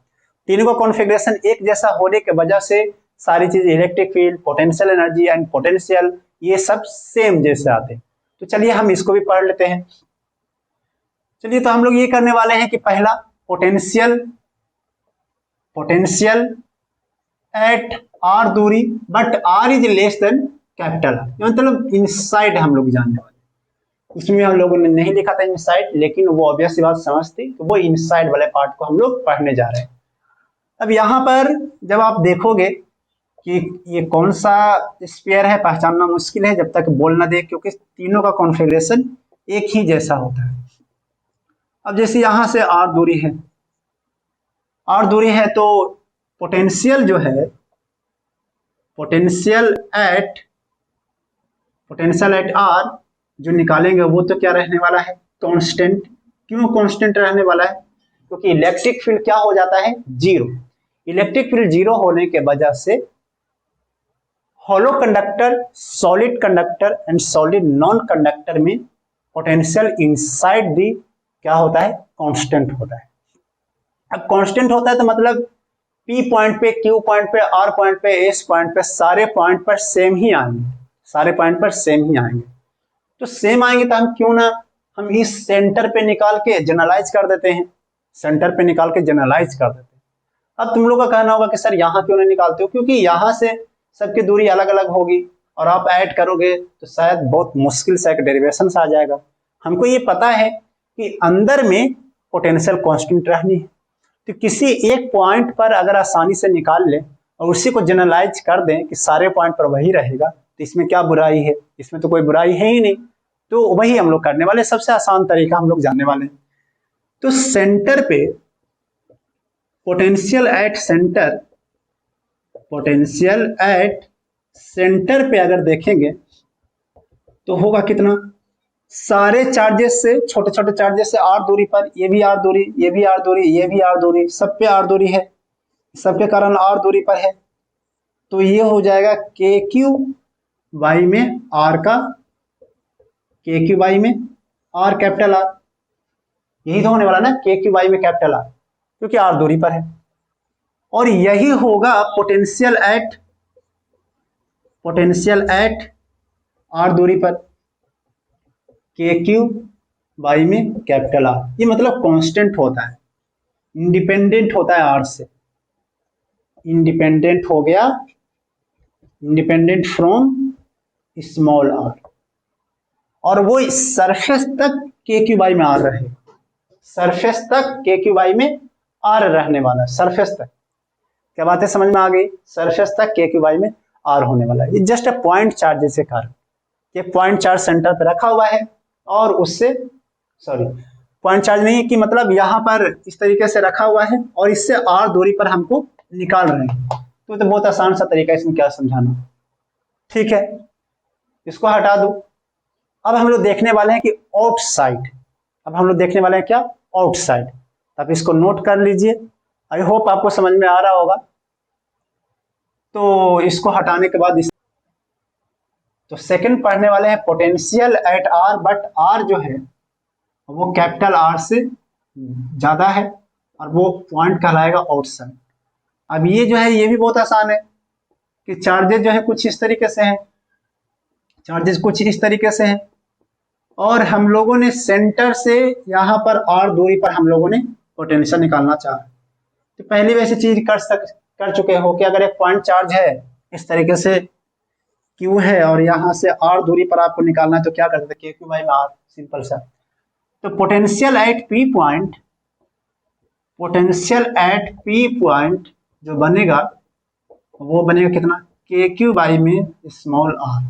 तीनों का कॉन्फ़िगरेशन एक जैसा होने की वजह से सारी चीज electric field, potential energy and potential, ये सब सेम जैसे आते हैं। तो चलिए हम इसको भी पढ़ लेते हैं। चलिए, तो हम लोग ये करने वाले हैं कि पहला पोटेंशियल एट आर दूरी, but r is less than capital r, मतलब इनसाइड हम लोग जानने वाले। उसमें हम लोगों ने नहीं लिखा था इनसाइड, लेकिन वो ऑब्वियस बात समझती, तो वो इनसाइड वाले पार्ट को हम लोग पढ़ने जा रहे हैं। अब यहाँ पर जब आप देखोगे कि ये कौन सा स्फीयर है, पहचानना मुश्किल है जब तक बोल ना दे, क्योंकि तीनों का कॉन्फ़िगरेशन एक ही जैसा होता है। अब जैसे यहाँ से आर दूरी है, तो पोटेंशियल जो है, पोटेंशियल एट आर जो निकालेंगे वो तो क्या रहने वाला है, कांस्टेंट। क्यों कांस्टेंट रहने वाला है, क्योंकि इलेक्ट्रिक फील्ड क्या हो जाता है, जीरो। इलेक्ट्रिक फील्ड जीरो होने के वजह से hollow conductor, solid conductor and solid non conductor में पोटेंशियल इनसाइड दी क्या होता है, कांस्टेंट होता है। अब कांस्टेंट होता है तो मतलब P पॉइंट पे, Q पॉइंट पे, R पॉइंट पे, S पॉइंट पे, सारे पॉइंट पर सेम ही आएंगे, सारे पॉइंट पर सेम ही आएंगे। तो सेम आएंगे तो हम क्यों ना हम इस सेंटर पे निकाल के जनरलाइज कर देते हैं, सेंटर पे निकाल के जनरलाइज कर देते हैं। अब तुम लोग का कहना होगा कि सर यहाँ क्यों नहीं निकालते हो, क्योंकि यहाँ से सबकी दूरी अलग अलग होगी और आप ऐड करोगे तो शायद बहुत मुश्किल से एक डेरिवेशन आ जाएगा। हमको ये पता है कि अंदर में पोटेंशियल कांस्टेंट रहनी है, तो किसी एक पॉइंट पर अगर आसानी से निकाल ले और उसी को जनरलाइज कर दें कि सारे पॉइंट पर वही रहेगा, तो इसमें क्या बुराई है, इसमें तो कोई बुराई है ही नहीं। तो वही हम लोग करने वाले, सबसे आसान तरीका हम लोग जानने वाले हैं। तो सेंटर पे पोटेंशियल एट सेंटर पे अगर देखेंगे तो होगा कितना, सारे चार्जेस से, छोटे छोटे चार्जेस से आर दूरी पर, ये भी आर दूरी, ये भी आर दूरी, ये भी आर दूरी, सब पे आर दूरी है, सबके कारण आर दूरी पर है। तो ये हो जाएगा के क्यू वाई में आर का, के क्यू वाई में आर कैपिटल आर, यही तो होने वाला ना, के क्यू वाई में कैपिटल आर, क्योंकि आर दूरी पर है। और यही होगा पोटेंशियल एट आर दूरी पर, के क्यू वाई में कैपिटल आर। ये मतलब कांस्टेंट होता है, इंडिपेंडेंट होता है आर से, इंडिपेंडेंट हो गया, इंडिपेंडेंट फ्रॉम स्मॉल आर, और वो सरफेस तक के क्यू वाई में आर रहे, सरफेस तक के क्यू वाई में आर रहने वाला, सरफेस तक। क्या बात है, समझ में आ गई, सरफेस तक के क्यू वाई में आर होने वाला है। ये जस्ट पॉइंट चार्ज से कारण, ये पॉइंट चार्ज सेंटर पे रखा हुआ है और उससे, सॉरी पॉइंट चार्ज नहीं है कि मतलब यहाँ पर इस तरीके से रखा हुआ है और इससे आर दूरी पर हमको निकाल रहे हैं। तो बहुत आसान सा तरीका, इसमें क्या समझाना, ठीक है, इसको हटा दो। अब हम लोग देखने वाले हैं कि आउटसाइड, अब हम लोग देखने वाले हैं क्या, आउटसाइड। आप इसको नोट कर लीजिए, आई होप आपको समझ में आ रहा होगा। तो इसको हटाने के बाद तो सेकंड पढ़ने वाले हैं potential at r, but r जो है वो कैपिटल आर से ज्यादा है और वो पॉइंट कहलाएगा आउटसाइड। अब ये जो है ये भी बहुत आसान है कि चार्जेस जो है कुछ इस तरीके से हैं, चार्जेस कुछ इस तरीके से हैं, और हम लोगों ने सेंटर से यहाँ पर r दूरी पर हम लोगों ने पोटेंशियल निकालना चाहा। तो पहले वैसे चीज कर चुके हो कि अगर एक पॉइंट चार्ज है इस तरीके से Q है और यहाँ से r दूरी पर आपको निकालना है, तो क्या करते थे, KQ बाई r, सिंपल सा। तो पोटेंशियल एट P पॉइंट जो बनेगा वो बनेगा कितना, KQ बाई में स्मॉल r।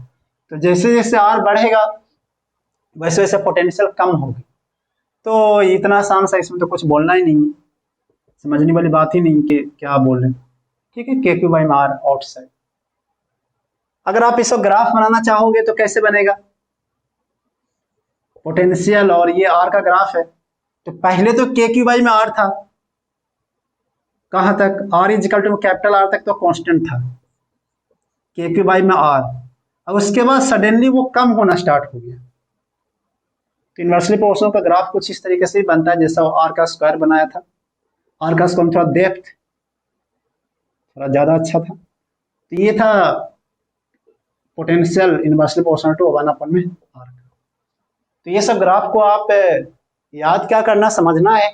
तो जैसे जैसे r बढ़ेगा वैसे वैसे पोटेंशियल कम होगी। तो इतना आसान सा, इसमें तो कुछ बोलना ही नहीं है, समझने वाली बात ही नहीं कि क्या बोल रहे हैं। ठीक है, KQ बाई r आउटसाइड। अगर आप इसको ग्राफ बनाना चाहोगे तो कैसे बनेगा, पोटेंशियल और ये r का ग्राफ है। तो पहले तो KQ बाई में r था, कहां तक, r is equal to capital R तक तो कांस्टेंट था, KQ बाई में r। अब उसके बाद सडनली वो कम होना स्टार्ट हो गया। तो इन्वर्सली प्रोपोर्शनल का ग्राफ कुछ इस तरीके से ही बनता है जैसा r का स्क्वायर बनाया था। r का स्क्वायर थोड़ा डेप्थ थोड़ा ज्यादा अच्छा था। तो ये था potential inversely proportional to 1/r का। तो ये सब ग्राफ को आप याद क्या करना, समझना है।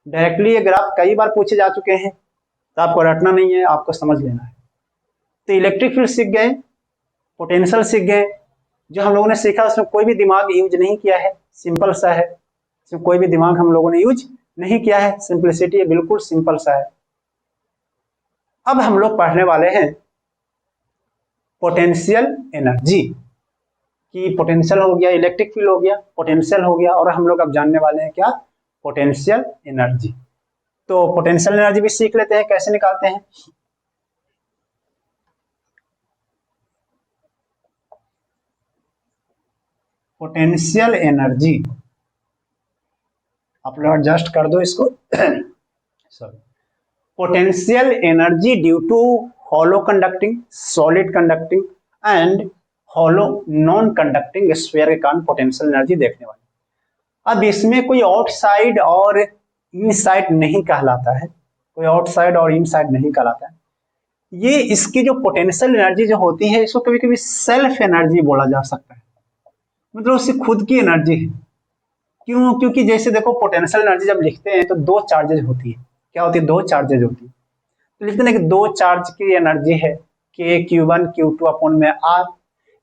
डायरेक्टली ये ग्राफ कई बार पूछे जा चुके हैं, तो आपको रटना नहीं है, आपको समझ लेना है। तो इलेक्ट्रिक फील्ड सीख गए, पोटेंशियल सीख गए। जो हम लोगों ने सीखा उसमें कोई भी दिमाग यूज नहीं किया है, सिंपल सा है, इसमें कोई भी दिमाग हम लोगों ने यूज नहीं किया है, सिंपलिसिटी है, बिल्कुल सिंपल सा है। अब हम लोग पढ़ने वाले हैं पोटेंशियल एनर्जी की। पोटेंशियल हो गया, इलेक्ट्रिक फील्ड हो गया, पोटेंशियल हो गया, और हम लोग अब जानने वाले हैं क्या, पोटेंशियल एनर्जी। तो पोटेंशियल एनर्जी भी सीख लेते हैं, कैसे निकालते हैं। पोटेंशियल एनर्जी आप लोग एडजस्ट कर दो इसको sorry. Potential energy due to hollow conducting, solid conducting and hollow non conducting sphere के कारण पोटेंशियल एनर्जी देखने वाले। अब इसमें कोई आउटसाइड और इनसाइड नहीं कहलाता है, कोई आउटसाइड और इनसाइड नहीं कहलाता है। ये इसकी जो पोटेंशियल एनर्जी जो होती है, इसको कभी कभी सेल्फ एनर्जी बोला जा सकता है, मतलब उसकी खुद की एनर्जी है। क्यों, क्योंकि जैसे देखो पोटेंशियल एनर्जी जब लिखते हैं तो दो चार्जेज होती है, क्या होती है, दो चार्जेज होती है। तो लिखते हैं कि दो चार्ज की एनर्जी है KQ1 Q2 अपॉन में R।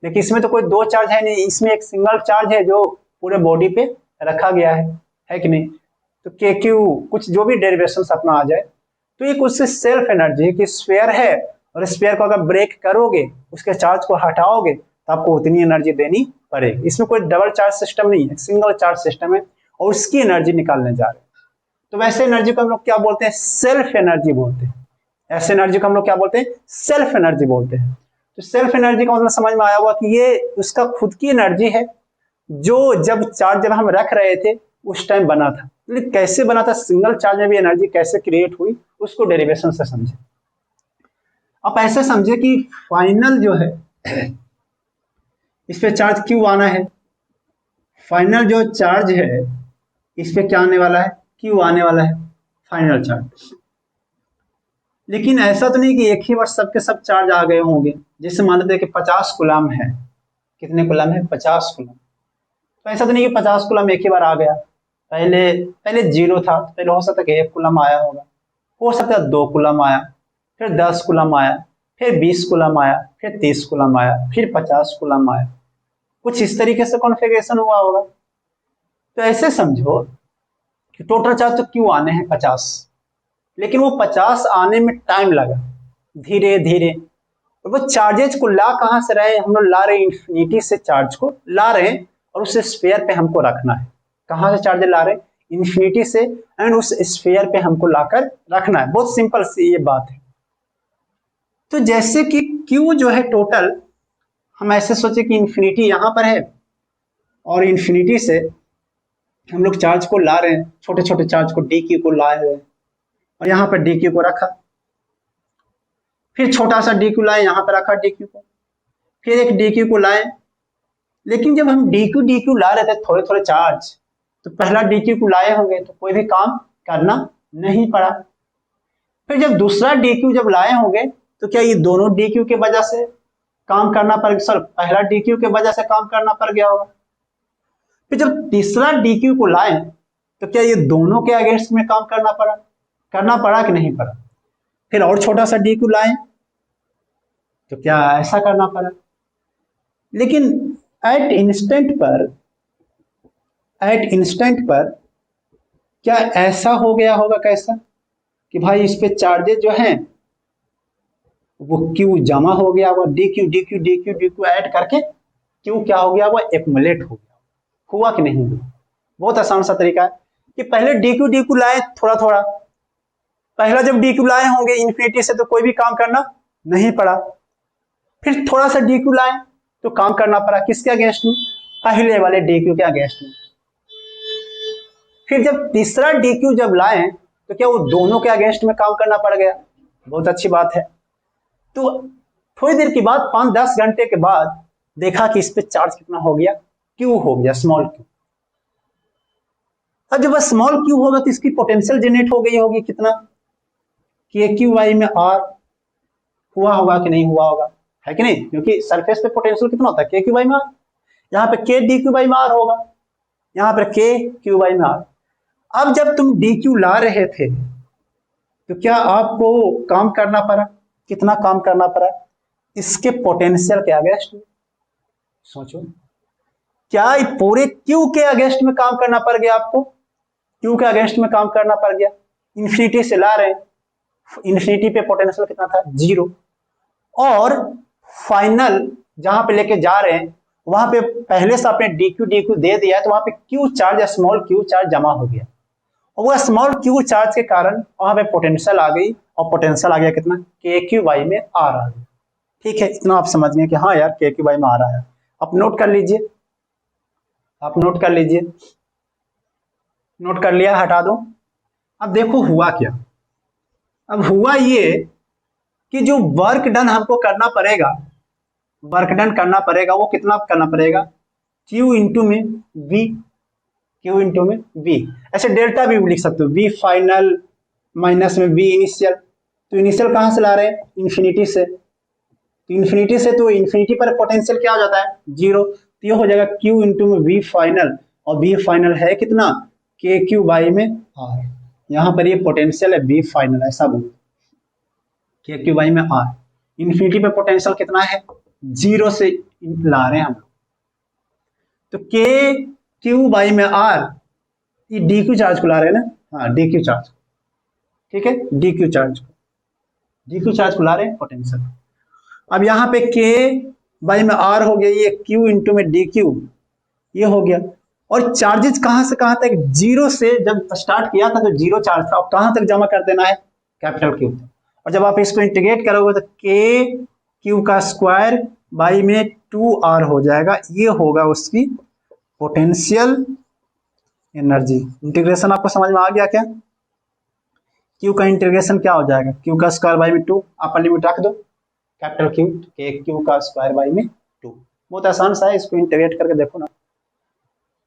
लेकिन इसमें तो कोई दो चार्ज है नहीं, इसमें एक सिंगल चार्ज है जो पूरे बॉडी पे रखा गया है कि नहीं। तो KQ कुछ जो भी डेरिवेशन अपना आ जाए, तो एक उससे सेल्फ एनर्जी है कि स्फीयर है, और स्फीयर को अगर ब्रेक करोगे, उसके चार्ज को हटाओगे, तो आपको उतनी एनर्जी देनी पड़ेगी। इसमें कोई डबल चार्ज सिस्टम नहीं है, सिंगल चार्ज सिस्टम है, और उसकी एनर्जी निकालने जा रहे हैं। तो वैसे एनर्जी को हम लोग क्या बोलते हैं, सेल्फ एनर्जी बोलते हैं। ऐसे एनर्जी को हम लोग क्या बोलते हैं, सेल्फ एनर्जी बोलते हैं। तो सेल्फ एनर्जी का मतलब समझ में आया हुआ कि ये उसका खुद की एनर्जी है, जो जब हम रख रहे थे उस टाइम बना था। लेकिन कैसे बना था, सिंगल चार्ज में भी एनर्जी कैसे क्रिएट हुई, उसको डेरिवेशन से समझे। आप ऐसे समझे कि फाइनल जो है इस पे चार्ज Q आना है, फाइनल जो चार्ज है इस पे क्या आने वाला है, Q आने वाला है, फाइनल चार्ज। लेकिन ऐसा तो नहीं कि एक ही बार सबके सब चार्ज आ गए होंगे। जैसे मान लेते हैं कि 50 कूलम है, कितने कूलम है, 50 कूलम। तो ऐसा तो नहीं कि 50 कूलम एक ही बार आ गया, पहले 0 था, तो पहले हो सकता है कि 1 कूलम आया होगा, हो सकता है 2 कूलम आया, फिर 10 कूलम आया, फिर 20 कूलम आया, फिर 30 कूलम आया, फिर 50 कूलम आया। कुछ इस तरीके से कॉन्फ़िगरेशन हुआ होगा। तो ऐसे समझो कि टोटल चार्ज तो Q आने हैं 50, लेकिन वो 50 आने में टाइम लगा, धीरे धीरे। और वो चार्जेज को ला कहाँ से रहे, हम लोग ला रहे इंफिनिटी से, चार्ज को ला रहे हैं और उस स्फीयर पे हमको रखना है। कहाँ से चार्ज ला रहे हैं, इंफिनिटी से, एंड उस स्फीयर पे हमको लाकर रखना है। बहुत सिंपल सी ये बात है। तो जैसे कि Q जो है टोटल, हम ऐसे सोचे कि इंफिनिटी यहाँ पर है और इंफिनिटी से हम लोग चार्ज को ला रहे हैं, छोटे छोटे चार्ज को DQ को लाए हुए, और यहाँ पर DQ को रखा, फिर छोटा सा DQ लाए, यहाँ पर रखा DQ को, फिर एक DQ को लाए। लेकिन जब हम DQ ला रहे थे थोड़े थोड़े चार्ज, तो पहला DQ को लाए होंगे तो कोई भी काम करना नहीं पड़ा। फिर जब दूसरा DQ जब लाए होंगे, तो क्या ये दोनों DQ के वजह से काम करना पड़, सर पहला DQ के वजह से काम करना पड़ गया होगा। फिर जब तीसरा डीक्यू को लाए तो क्या ये दोनों के अगेंस्ट में काम करना पड़ा कि नहीं पड़ा? फिर और छोटा सा डीक्यू लाए तो क्या ऐसा करना पड़ा? लेकिन एट इंस्टेंट पर क्या ऐसा हो गया होगा? कैसा कि भाई इस पे चार्जेस जो हैं वो क्यू जमा हो गया होगा, डी क्यू ऐड करके क्यू क्या हो गया होगा? एक्युमुलेट हो गया। हुआ कि नहीं हुआ? बहुत आसान सा तरीका है कि पहले डी क्यू लाए थोड़ा थोड़ा। पहला जब डी क्यू लाए होंगे इन्फिनिटी से तो कोई भी काम करना नहीं पड़ा। फिर थोड़ा सा डी क्यू लाए तो काम करना पड़ा। किसके अगेंस्ट में? पहले वाले डी क्यू के अगेंस्ट में। फिर जब तीसरा डी क्यू जब लाए तो क्या वो दोनों के अगेंस्ट में काम करना पड़ गया? बहुत अच्छी बात है। तो थोड़ी देर के बाद 5-10 घंटे के बाद देखा कि इस पे चार्ज कितना हो गया? क्यू हो गया, स्मॉल क्यू। अब जब स्मॉल क्यू होगा तो इसकी पोटेंशियल जनरेट हो गई होगी कितना? के क्यू वाई में आर। हुआ होगा कि नहीं हुआ होगा? है कि नहीं? क्योंकि सरफेस पे पोटेंशियल कितना होता है? के क्यू वाई में आर। यहाँ पे के डी क्यू वाई में आर होगा, यहाँ पर के क्यू वाई में आर। अब जब तुम डी क्यू ला रहे थे तो क्या आपको काम करना पड़ा? कितना काम करना पड़ा? इसके पोटेंशियल के अगेंस्ट में। सोचो, क्या पूरे क्यू के अगेंस्ट में काम करना पड़ गया आपको? क्यू के अगेंस्ट में काम करना पड़ गया। इन्फिनिटी से ला रहे हैं, इन्फिनिटी पे पोटेंशियल कितना था? 0। और फाइनल जहां पे लेके जा रहे हैं वहां पे पहले से आपने डी क्यू दे दिया है तो वहां पे क्यू चार्ज या स्मॉल क्यू चार्ज जमा हो गया। और वो स्मॉल क्यू चार्ज के कारण वहां पे पोटेंशियल आ गई, और पोटेंशियल आ गया कितना? के क्यू वाई में आर आ गया। ठीक है, इतना आप समझ गए कि हाँ यार के क्यू वाई में आ रहा है। आप नोट कर लीजिए, आप नोट कर लीजिए। नोट कर लिया? हटा दो। अब देखो हुआ क्या। अब हुआ ये कि जो वर्क डन हमको करना पड़ेगा, वर्क डन करना पड़ेगा, वो कितना करना पड़ेगा? क्यू इंटू में वी, क्यू इंटू में वी। ऐसे डेल्टा भी लिख सकते हो, वी फाइनल माइनस में वी इनिशियल। तो इनिशियल कहाँ से ला रहे हैं? इन्फिनिटी से। तो इन्फिनिटी से तो इन्फिनिटी पर पोटेंशियल क्या हो जाता है? 0। तो ये हो जाएगा क्यू इंटू में वी फाइनल, और वी फाइनल है कितना? के क्यू वाई में आर। यहाँ पर ये पोटेंशियल है वी फाइनल, ऐसा बोलो, के क्यू वाई में आर। इन्फिनिटी पे पोटेंशियल कितना है? 0 से ला रहे हैं हम लोग। तो के क्यू वाई में आर, ये डी क्यू चार्ज को ला रहे हैं ना? हाँ, डी क्यू चार्ज। ठीक है, डी क्यू चार्ज को ला रहे हैं पोटेंशियल। अब यहाँ पे के वाई में आर हो गया, ये क्यू इंटू में डी क्यू, ये हो गया। और चार्जेस कहां से कहां तक? 0 से जब स्टार्ट किया था तो 0 चार्ज था, अब कहां तक जमा कर देना है? Capital Q. और जब आप इसको इंटीग्रेट करोगे तो के क्यू का स्क्वायर बाई में 2r हो जाएगा। ये होगा उसकी पोटेंशियल एनर्जी। इंटीग्रेशन आपको समझ में आ गया क्या? क्यू का इंटीग्रेशन क्या हो जाएगा? क्यू का स्क्वायर बाई में 2, अपर लिमिट रख दो, कैपिटल क्यू, के क्यू का स्क्वायर बाई में 2। बहुत आसान सा है, इसको इंटीग्रेट करके देखो ना।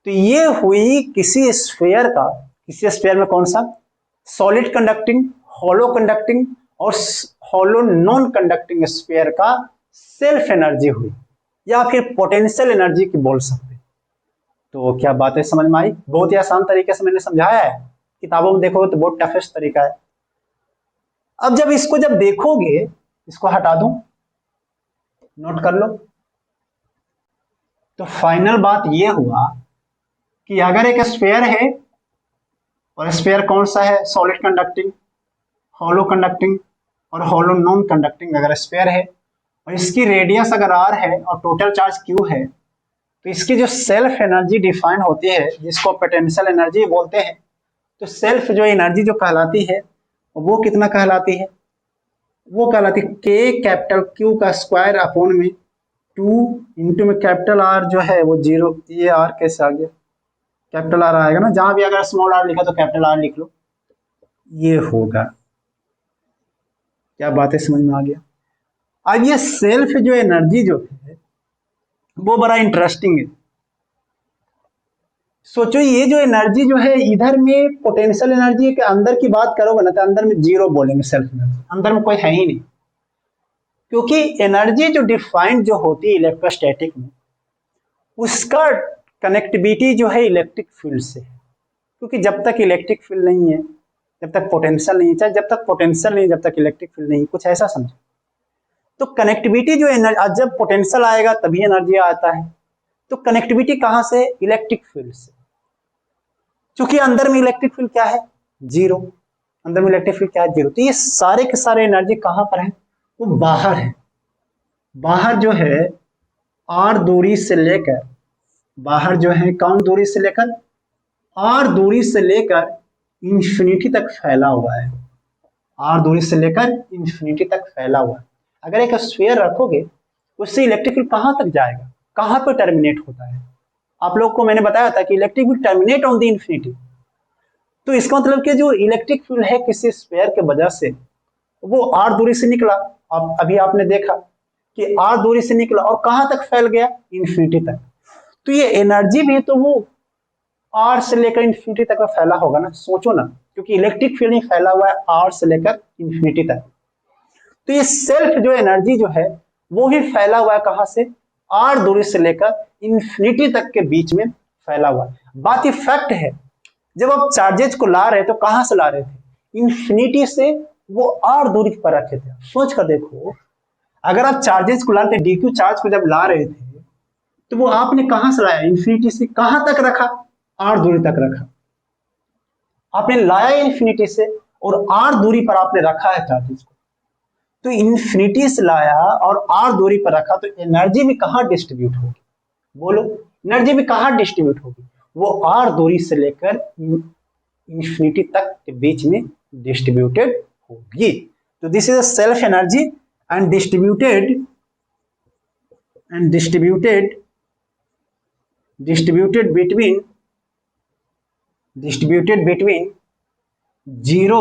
तो ये हुई किसी स्फीयर का, किसी स्फीयर में कौन सा? सॉलिड कंडक्टिंग, हॉलो कंडक्टिंग और हॉलो नॉन कंडक्टिंग स्फीयर का सेल्फ एनर्जी हुई, या फिर पोटेंशियल एनर्जी की बोल सकते। तो क्या बातें समझ में आई? बहुत ही आसान तरीके से मैंने समझाया है, किताबों में देखोगे तो बहुत टफेस्ट तरीका है। अब जब इसको जब देखोगे, इसको हटा दूं, नोट कर लो। तो फाइनल बात ये हुआ कि अगर एक स्फीयर है, और स्फीयर कौन सा है? सॉलिड कंडक्टिंग, हॉलो कंडक्टिंग और हॉलो नॉन कंडक्टिंग अगर स्फीयर है, और इसकी रेडियस अगर r है और टोटल चार्ज q है, तो इसकी जो सेल्फ एनर्जी डिफाइन होती है, जिसको पोटेंशियल एनर्जी बोलते हैं, तो सेल्फ जो एनर्जी जो कहलाती है वो कितना कहलाती है? वो कहलाती है के कैपिटल क्यू का स्क्वायर अपॉन में 2 इंटू में कैपिटल R जो है वो 0। ये R कैसे आ गया? कैपिटल R आएगा ना, जहां भी अगर स्मॉल r लिखा तो कैपिटल R लिख लो, ये होगा। क्या बातें समझ में आ गया? अब ये सेल्फ जो एनर्जी जो है वो बड़ा इंटरेस्टिंग है। सोचो, ये जो एनर्जी जो है, इधर में पोटेंशियल एनर्जी के अंदर की बात करोगे ना तो अंदर में 0 बोलेंगे, सेल्फ एनर्जी अंदर में कोई है ही नहीं। क्योंकि एनर्जी जो डिफाइंड जो होती है इलेक्ट्रोस्टैटिक में, उसका कनेक्टिविटी जो है इलेक्ट्रिक फील्ड से है, क्योंकि जब तक इलेक्ट्रिक फील्ड नहीं है, जब तक पोटेंशियल नहीं, चाहे जब तक पोटेंशियल नहीं, जब तक इलेक्ट्रिक फील्ड नहीं, कुछ ऐसा समझो। तो कनेक्टिविटी जो एनर्जी, जब पोटेंशियल आएगा तभी एनर्जी आता है। तो कनेक्टिविटी कहां से? इलेक्ट्रिक फील्ड से। क्योंकि अंदर में इलेक्ट्रिक फील्ड क्या है? जीरो। अंदर में इलेक्ट्रिक फील्ड क्या है? जीरो। तो ये सारे के सारे एनर्जी कहां पर है? वो बाहर है। बाहर जो है आर दूरी से लेकर, बाहर जो है कौन दूरी से लेकर? आर दूरी से लेकर इंफिनिटी तक फैला हुआ है। आर दूरी से लेकर इंफिनिटी तक फैला हुआ है। अगर एक स्फीयर रखोगे उससे इलेक्ट्रिक फील्ड कहां तक जाएगा? कहां पर टर्मिनेट होता है? आप लोग को मैंने बताया था कि electric field terminate on the infinity. तो इसका मतलब कि जो इलेक्ट्रिक फील्ड है किसी स्फीयर के वजह से वो आर दूरी से निकला। अब अभी आपने देखा कि आर दूरी से निकला और कहां तक फैल गया? इंफिनिटी तक। तो ये एनर्जी भी तो वो आर से लेकर इंफिनिटी तक फैला होगा ना। सोचो ना, क्योंकि इलेक्ट्रिक फील्ड ही फैला हुआ है आर से लेकर इंफिनिटी तक। तो ये सेल्फ जो एनर्जी जो है वो ही फैला हुआ है कहां से? आर दूरी से लेकर इंफिनिटी तक के बीच में फैला हुआ है। बात ये फैक्ट है, जब आप चार्जेज को ला रहे तो कहां से ला रहे थे? इंफिनिटी से। वो आर दूरी पर रखे थे। सोच कर देखो, अगर आप चार्जेस को लाते, डीक्यू चार्ज को जब ला रहे थे तो वो आपने कहां से लाया? इंफिनिटी से। कहां तक रखा? आर दूरी तक रखा। आपने लाया इंफिनिटी से और आर दूरी पर आपने रखा है चार्जेस को। तो इंफिनिटी से लाया और आर दूरी पर रखा, तो एनर्जी भी कहां डिस्ट्रीब्यूट होगी? बोलो, एनर्जी भी कहां डिस्ट्रीब्यूट होगी? वो आर दूरी से लेकर इंफिनिटी तक के बीच में डिस्ट्रीब्यूटेड होगी। तो this is a self energy and distributed between zero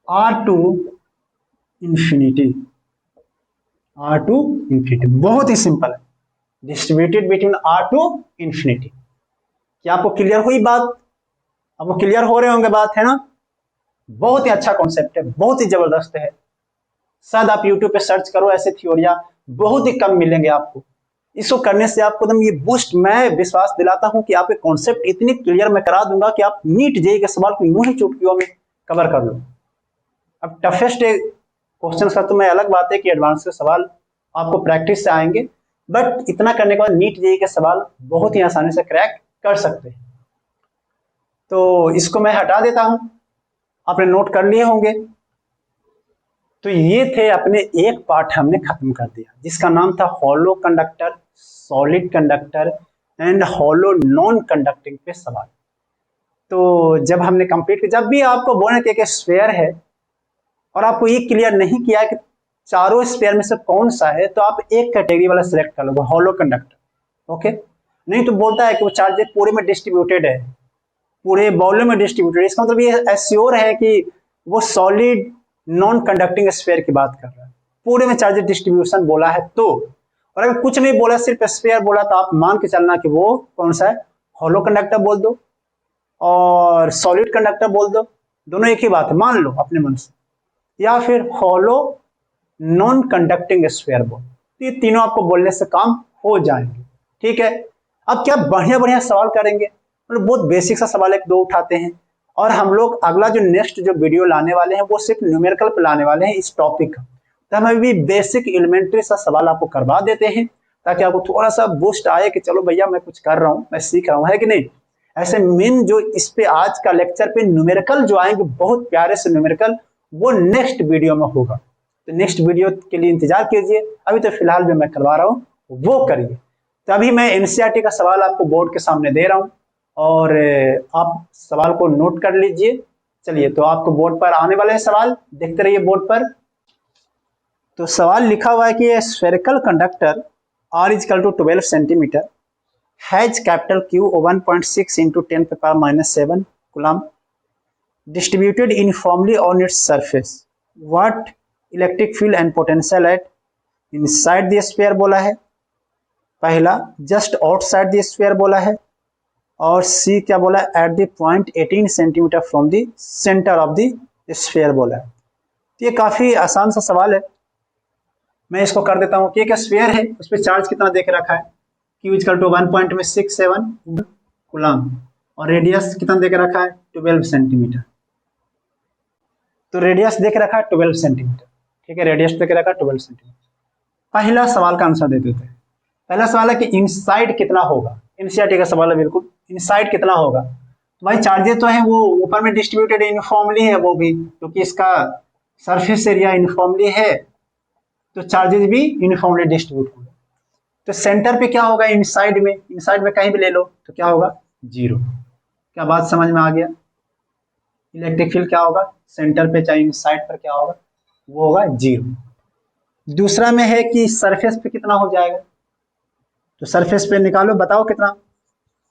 r to infinity। बहुत ही सिंपल है, distributed between r to infinity. क्या आपको क्लियर हुई बात? आपको क्लियर हो रहे होंगे बात, है ना? बहुत ही अच्छा कॉन्सेप्ट है, बहुत ही जबरदस्त है। शायद आप YouTube पे सर्च करो, ऐसे थ्योरिया बहुत ही कम मिलेंगे आपको। इसको करने से आपको एकदम ये बूस्ट, मैं विश्वास दिलाता हूं कि आपके कॉन्सेप्ट इतनी क्लियर मैं करा दूंगा कि आप नीट जेईई के सवाल को यूं ही चुटकियों में कवर कर लो। अब टफेस्ट क्वेश्चन का तो मैं अलग बात है कि एडवांस के सवाल आपको प्रैक्टिस से आएंगे, बट इतना करने के बाद नीट जेईई के सवाल बहुत ही आसानी से क्रैक कर सकते हैं। तो इसको मैं हटा देता हूं, आपने नोट कर लिए होंगे। तो ये थे अपने एक पार्ट हमने खत्म कर दिया जिसका नाम था hollow conductor, solid conductor and hollow non conducting पे सवाल। तो जब हमने कंप्लीट किया, जब भी आपको बोले कि एक स्फीयर है और आपको ये क्लियर नहीं किया कि चारों स्फीयर में से कौन सा है, तो आप एक कैटेगरी वाला सिलेक्ट कर लो, हॉलो कंडक्टर। ओके, नहीं तो बोलता है कि वो चार्ज पूरे में डिस्ट्रीब्यूटेड है, पूरे वॉल्यूम में डिस्ट्रीब्यूटेड, इसका मतलब ये एश्योर है कि वो सॉलिड नॉन कंडक्टिंग स्फीयर की बात कर रहा है। पूरे में चार्ज डिस्ट्रीब्यूशन बोला है तो, और अगर कुछ नहीं बोला, सिर्फ स्फीयर बोला, तो आप मान के चलना कि वो कौन सा है? हॉलो कंडक्टर बोल दो और सॉलिड कंडक्टर बोल दो, दोनों एक ही बात है, मान लो अपने मन से। या फिर हॉलो नॉन कंडक्टिंग स्फीयर बोल, ये तीनों आपको बोलने से काम हो जाएंगे। ठीक है, अब क्या बढ़िया बढ़िया सवाल करेंगे, मतलब बहुत बेसिक सा सवाल एक दो उठाते हैं, और हम लोग अगला जो नेक्स्ट जो वीडियो लाने वाले हैं वो सिर्फ न्यूमेरिकल पे लाने वाले हैं इस टॉपिक का। तो हम अभी बेसिक एलिमेंट्री सा सवाल आपको करवा देते हैं ताकि आपको थोड़ा सा बूस्ट आए कि चलो भैया मैं कुछ कर रहा हूँ, मैं सीख रहा हूँ, है कि नहीं। ऐसे मेन जो इस पे आज का लेक्चर पे न्यूमेरिकल जो आएंगे, बहुत प्यारे से न्यूमेरिकल, वो नेक्स्ट वीडियो में होगा। तो नेक्स्ट वीडियो के लिए इंतजार कीजिए, अभी तो फिलहाल जो मैं करवा रहा हूँ वो करिए। तो अभी मैं एनसीईआरटी का सवाल आपको बोर्ड के सामने दे रहा हूँ और आप सवाल को नोट कर लीजिए। चलिए, तो आपको बोर्ड पर आने वाले हैं सवाल, देखते रहिए बोर्ड पर। तो सवाल लिखा हुआ है कि spherical conductor R is equal to 12 centimetre has capital Q 1.6 into 10 to the power -7 coulomb distributed uniformly on its surface. What electric field and potential at inside the sphere बोला है, पहला जस्ट आउटसाइड द स्फीयर बोला है, और सी क्या बोला है, at the point 18 centimetre from the centre of the sphere बोला है। तो ये काफी आसान सा सवाल है, मैं इसको कर देता हूँ कि एक स्फीयर है, उस पर चार्ज कितना दे के रखा है, Q इक्वल टू 1.67 कूलम और रेडियस कितना देके रखा है 12 सेंटीमीटर। तो रेडियस देके रखा है 12 सेंटीमीटर, ठीक है, रेडियस देके रखा है 12 सेंटीमीटर। पहला सवाल का आंसर दे देते हैं। पहला सवाल है कि इनसाइड कितना होगा, एनसीईआरटी का सवाल है बिल्कुल, इनसाइड कितना होगा। तो भाई चार्जेस तो है वो ऊपर में डिस्ट्रीब्यूटेड यूनिफॉर्मली है वो भी, क्योंकि इसका सरफेस एरिया यूनिफॉर्मली है तो चार्जेस भी यूनिफॉर्मली डिस्ट्रीब्यूट होंगे। तो सेंटर पे क्या होगा इनसाइड में कहीं भी ले लो तो क्या होगा 0। क्या बात समझ में आ गया। इलेक्ट्रिक फील्ड क्या होगा सेंटर पे चाहे इनसाइड पर क्या होगा वो होगा 0। दूसरा में है कि सरफेस पे कितना हो जाएगा, तो सरफेस पे निकालो बताओ कितना,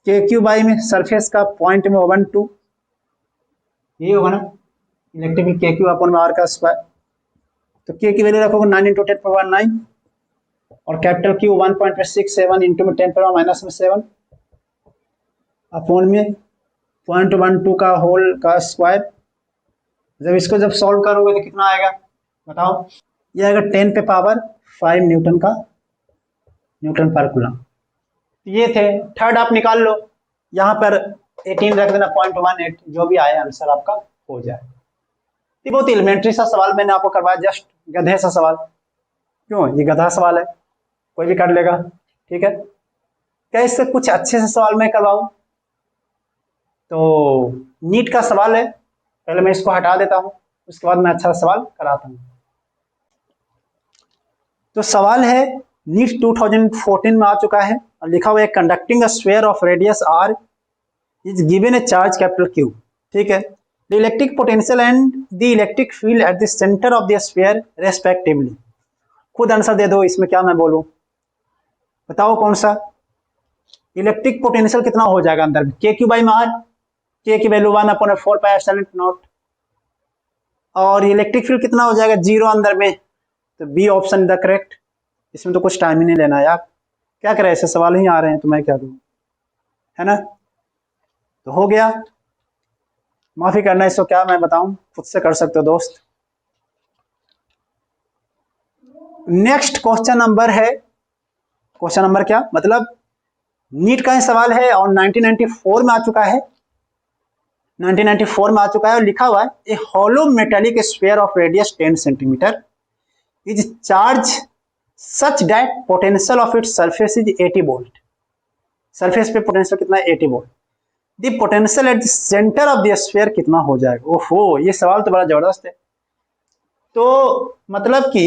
के क्यू बाई में सरफेस का पॉइंट में 1/2 यही होगा ना, इलेक्ट्रिक फील्ड के क्यू अपॉन आर का स्क्वायर। तो के की वैल्यू रखोगे 9 × 10⁻9 और कैपिटल क्यू 1.67 × 10⁻⁻7 अपॉन में 0.12 का होल का स्क्वायर। जब इसको जब सॉल्व करोगे तो कितना आएगा बताओ, ये आएगा 10⁵ न्यूटन पर कूलम। ये थे। थर्ड आप निकाल लो, यहाँ पर 18 रख देना 0.18, जो भी आया आंसर आपका हो जाए। ये बहुत एलिमेंट्री सा सवाल मैंने आपको करवाया, जस्ट गधे सा सवाल। क्यों, ये गधा सवाल है, कोई भी कर लेगा, ठीक है। क्या इससे कुछ अच्छे से सवाल मैं करवाऊं, तो नीट का सवाल है, पहले मैं इसको हटा देता हूं, उसके बाद मैं अच्छा सवाल कराता हूं। तो सवाल है नीट 2014 में आ चुका है और लिखा हुआ है conducting a sphere of radius r is given A charge capital Q, ठीक है। The electric potential and the electric field eight the centre of the sphere respectively. खुद आंसर दे दो, इसमें क्या मैं बोलूं, बताओ कौन सा। इलेक्ट्रिक पोटेंशियल कितना हो जाएगा अंदर में, के क्यू बाई में आर, के की वैल्यू 1/4πε0, और इलेक्ट्रिक फील्ड कितना हो जाएगा 0 अंदर में। तो बी ऑप्शन द करेक्ट। इसमें तो कुछ टाइम ही नहीं लेना यार, क्या करें ऐसे सवाल ही आ रहे हैं तो मैं क्या करूं, है ना। तो हो गया, माफी करना, इसको क्या मैं बताऊं, खुद से कर सकते हो दोस्त। नेक्स्ट क्वेश्चन नंबर है, क्वेश्चन नंबर क्या मतलब नीट का ही सवाल है और 1994 में आ चुका है, 1994 में आ चुका है और लिखा हुआ है a hollow metallic sphere of radius 10 centimetre is charge such that potential of its surface is 80 volt. Surface पे पोटेंशियल कितना है 80 volt. The potential at the centre of the sphere कितना हो जाएगा। ओहो, ये सवाल तो बड़ा जबरदस्त है। तो मतलब कि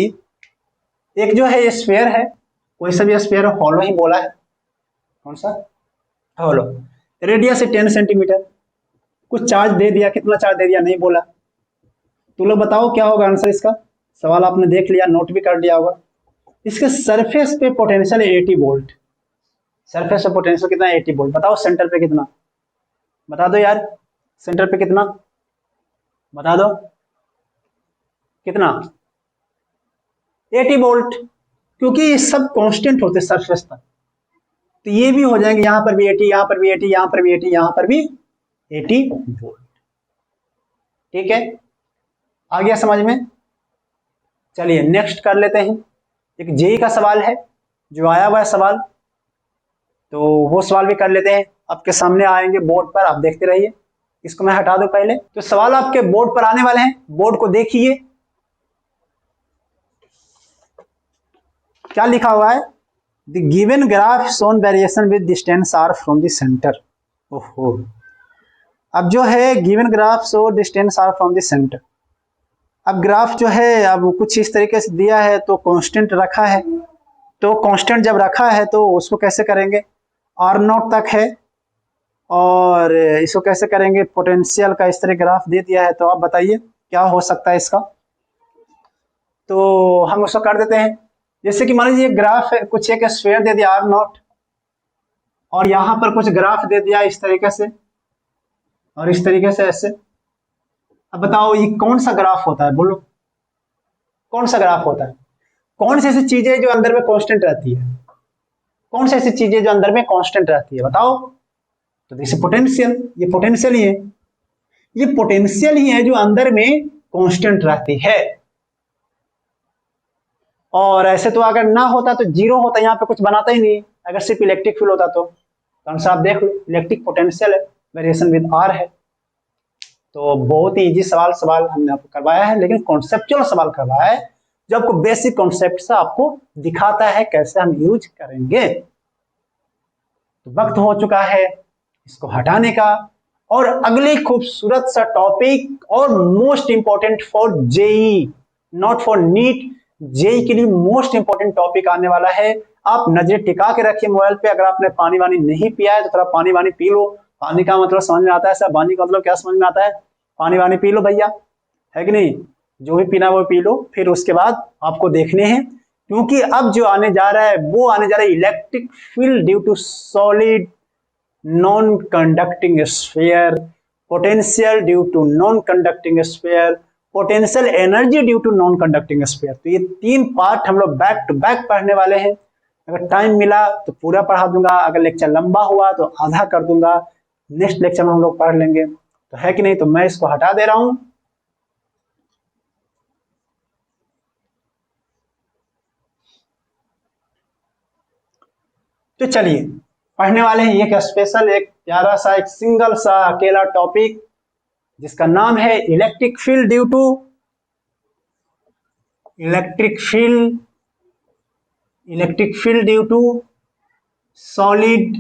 एक जो है स्फीयर है, कोई सा भी स्फीयर हॉलो ही बोला है, कौन सा हॉलो, रेडियस है 10 सेंटीमीटर, कुछ चार्ज दे दिया, कितना चार्ज दे दिया नहीं बोला। तो लोग बताओ क्या होगा आंसर इसका। सवाल आपने देख लिया, नोट भी कर लिया होगा। इसके सरफेस पे पोटेंशियल 80 वोल्ट, सरफेस पे पोटेंशियल कितना 80 वोल्ट। बताओ सेंटर पे कितना, बता दो यार, सेंटर पे कितना बता दो, कितना 80 वोल्ट, क्योंकि ये सब कांस्टेंट होते सरफेस पर। तो ये भी हो जाएंगे, यहां पर भी 80, यहां पर भी 80, यहां पर भी 80, यहां पर भी 80 वोल्ट, ठीक है। आ गया समझ में। चलिए नेक्स्ट कर लेते हैं, एक जेई का सवाल है जो आया हुआ है सवाल, तो वो सवाल भी कर लेते हैं। आपके सामने आएंगे बोर्ड पर, आप देखते रहिए। इसको मैं हटा दूं पहले। तो सवाल आपके बोर्ड पर आने वाले हैं, बोर्ड को देखिए क्या लिखा हुआ है। The given graph shown variation with distance r from the centre. ओहो, अब जो है given graph show distance r from the centre. अब ग्राफ जो है अब कुछ इस तरीके से दिया है, तो कांस्टेंट रखा है, तो कांस्टेंट जब रखा है तो उसको कैसे करेंगे, R0 तक है, और इसको कैसे करेंगे, पोटेंशियल का इस तरह ग्राफ दे दिया है। तो आप बताइए क्या हो सकता है इसका। तो हम उसको कर देते हैं, जैसे कि मान लीजिए ग्राफ है, कुछ एक स्फीयर दे दिया R0 और यहाँ पर कुछ ग्राफ दे दिया इस तरीके से और इस तरीके से ऐसे। अब बताओ ये कौन सा ग्राफ होता है, बोलो कौन सा ग्राफ होता है। कौन सी ऐसी चीजें जो अंदर में कांस्टेंट रहती है, कौन सी ऐसी चीजें जो अंदर में कांस्टेंट रहती है बताओ। तो जैसे पोटेंशियल, ये पोटेंशियल ही है, ये पोटेंशियल ही है जो अंदर में कांस्टेंट रहती है। और ऐसे तो अगर ना होता तो जीरो होता, यहाँ पे कुछ बनाता ही नहीं अगर सिर्फ इलेक्ट्रिक फील्ड होता तो। आंसर आप देख लो, इलेक्ट्रिक पोटेंशियल है, वेरिएशन विद आर है। तो बहुत ही इजी सवाल हमने आपको करवाया है, लेकिन कॉन्सेप्चुअल सवाल करवाया है जो आपको बेसिक कॉन्सेप्ट से आपको दिखाता है कैसे हम यूज करेंगे। तो वक्त हो चुका है इसको हटाने का, और अगले खूबसूरत सा टॉपिक और most important for JEE, not for NEET, JEE के लिए मोस्ट इंपॉर्टेंट टॉपिक आने वाला है। आप नजर टिका के रखिए मोबाइल पे। अगर आपने पानी वानी नहीं पिया है तो थोड़ा पानी वानी पी लो। पानी का मतलब समझ में आता है, सब पानी का मतलब क्या समझ में आता है, पानी वानी पी लो भैया, है कि नहीं। जो भी पीना वो पी लो, फिर उसके बाद आपको देखने हैं, क्योंकि अब जो आने जा रहा है वो आने जा रहा है electric field due to solid non conducting sphere, potential due to non conducting sphere, potential energy due to non conducting sphere. तो ये तीन पार्ट हम लोग बैक टू बैक पढ़ने वाले हैं। अगर टाइम मिला तो पूरा पढ़ा दूंगा, अगर लेक्चर लंबा हुआ तो आधा कर दूंगा, नेक्स्ट लेक्चर में हम लोग पढ़ लेंगे, तो है कि नहीं। तो मैं इसको हटा दे रहा हूं। तो चलिए पढ़ने वाले हैं एक स्पेशल, एक प्यारा सा, एक सिंगल सा अकेला टॉपिक जिसका नाम है electric field due to electric field due to solid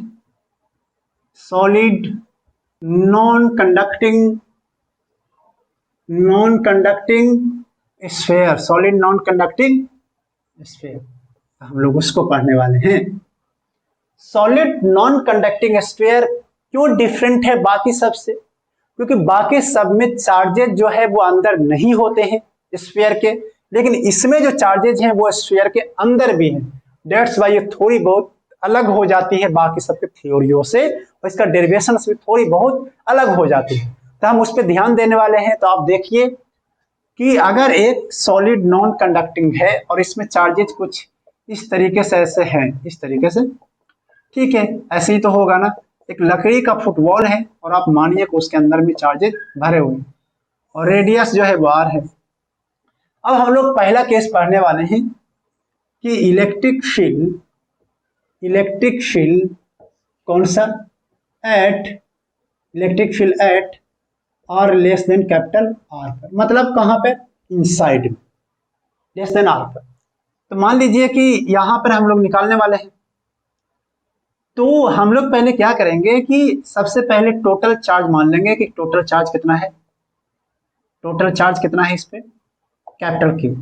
non conducting sphere, solid non conducting sphere, हम लोग उसको पढ़ने वाले हैं। सॉलिड नॉन कंडक्टिंग स्फीयर क्यों डिफरेंट है बाकी सब से, क्योंकि बाकी सब में चार्जेज जो है वो अंदर नहीं होते हैं स्फीयर के, लेकिन इसमें जो चार्जेज हैं वो स्फीयर के अंदर भी हैं। डेट्स वाई ये थोड़ी बहुत अलग हो जाती है बाकी सबके थ्योरियों से, और इसका डेरिवेशन भी थोड़ी बहुत अलग हो जाती है, तो हम उस पर ध्यान देने वाले हैं। तो आप देखिए कि अगर एक सॉलिड नॉन कंडक्टिंग है और इसमें चार्जेज कुछ इस तरीके से ऐसे हैं, इस तरीके से, ठीक है, ऐसे ही तो होगा ना। एक लकड़ी का फुटबॉल है और आप मानिए कि उसके अंदर भी चार्जेज भरे हुए हैं और रेडियस जो है वो आर है। अब हम लोग पहला केस पढ़ने वाले हैं कि इलेक्ट्रिक फील्ड कौन सा, electric field at r less than capital r पर, मतलब कहां पे, इनसाइड में, लेस देन आर पर। तो मान लीजिए कि यहां पर हम लोग निकालने वाले हैं, तो हम लोग पहले क्या करेंगे कि सबसे पहले टोटल चार्ज मान लेंगे कि टोटल चार्ज कितना है, इस पे कैपिटल क्यू।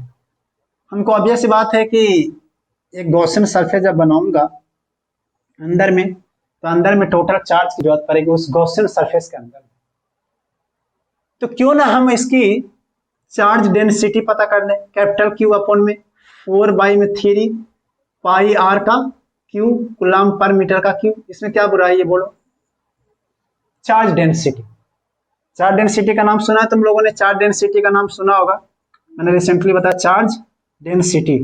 हमको ऑब्वियस सी बात है कि एक गॉसियन सरफेस जब बनाऊंगा अंदर में, तो अंदर में टोटल चार्ज की जरूरत पड़ेगी उस गॉसियन सरफेस के अंदर। तो क्यों ना हम इसकी चार्ज डेंसिटी पता कर लें, कैपिटल क्यू अपॉन में 4/3 पाई आर का क्यू, कूलम पर मीटर का क्यू। इसमें क्या बुराई है बोलो, चार्ज डेंसिटी का नाम सुना है तुम लोगों ने, चार्ज डेंसिटी का नाम सुना होगा, मैंने रिसेंटली बताया चार्ज डेंसिटी।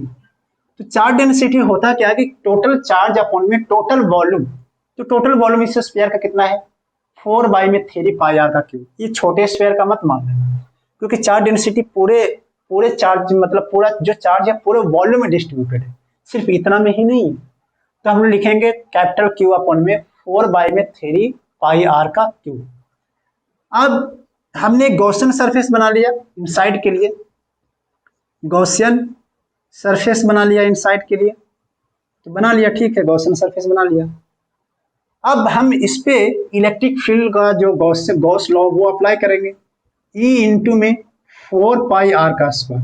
तो चार्ज डेंसिटी होता क्या है कि टोटल चार्ज अपॉन में टोटल वॉल्यूम, तो टोटल वॉल्यूम इस स्फीयर का कितना है, 4/3 पाई आर का क्यू। ये छोटे स्फीयर का मत मान लेना, क्योंकि चार्ज डेंसिटी पूरे चार्ज, मतलब पूरा जो चार्ज है पूरे वॉल्यूम में डिस्ट्रीब्यूटेड है, सिर्फ इतना में ही नहीं। तो हम लिखेंगे कैपिटल क्यू अपॉन में 4/3 पाई आर का क्यू। अब हमने गॉसियन सरफेस बना लिया इनसाइड के लिए, गॉसियन सरफेस बना लिया इनसाइड के लिए, तो बना लिया, ठीक है, गॉसियन सरफेस बना लिया। अब हम इस पे इलेक्ट्रिक फील्ड का जो गॉस लॉ वो अप्लाई करेंगे, E इंटू में 4 पाई आर का स्क्वायर,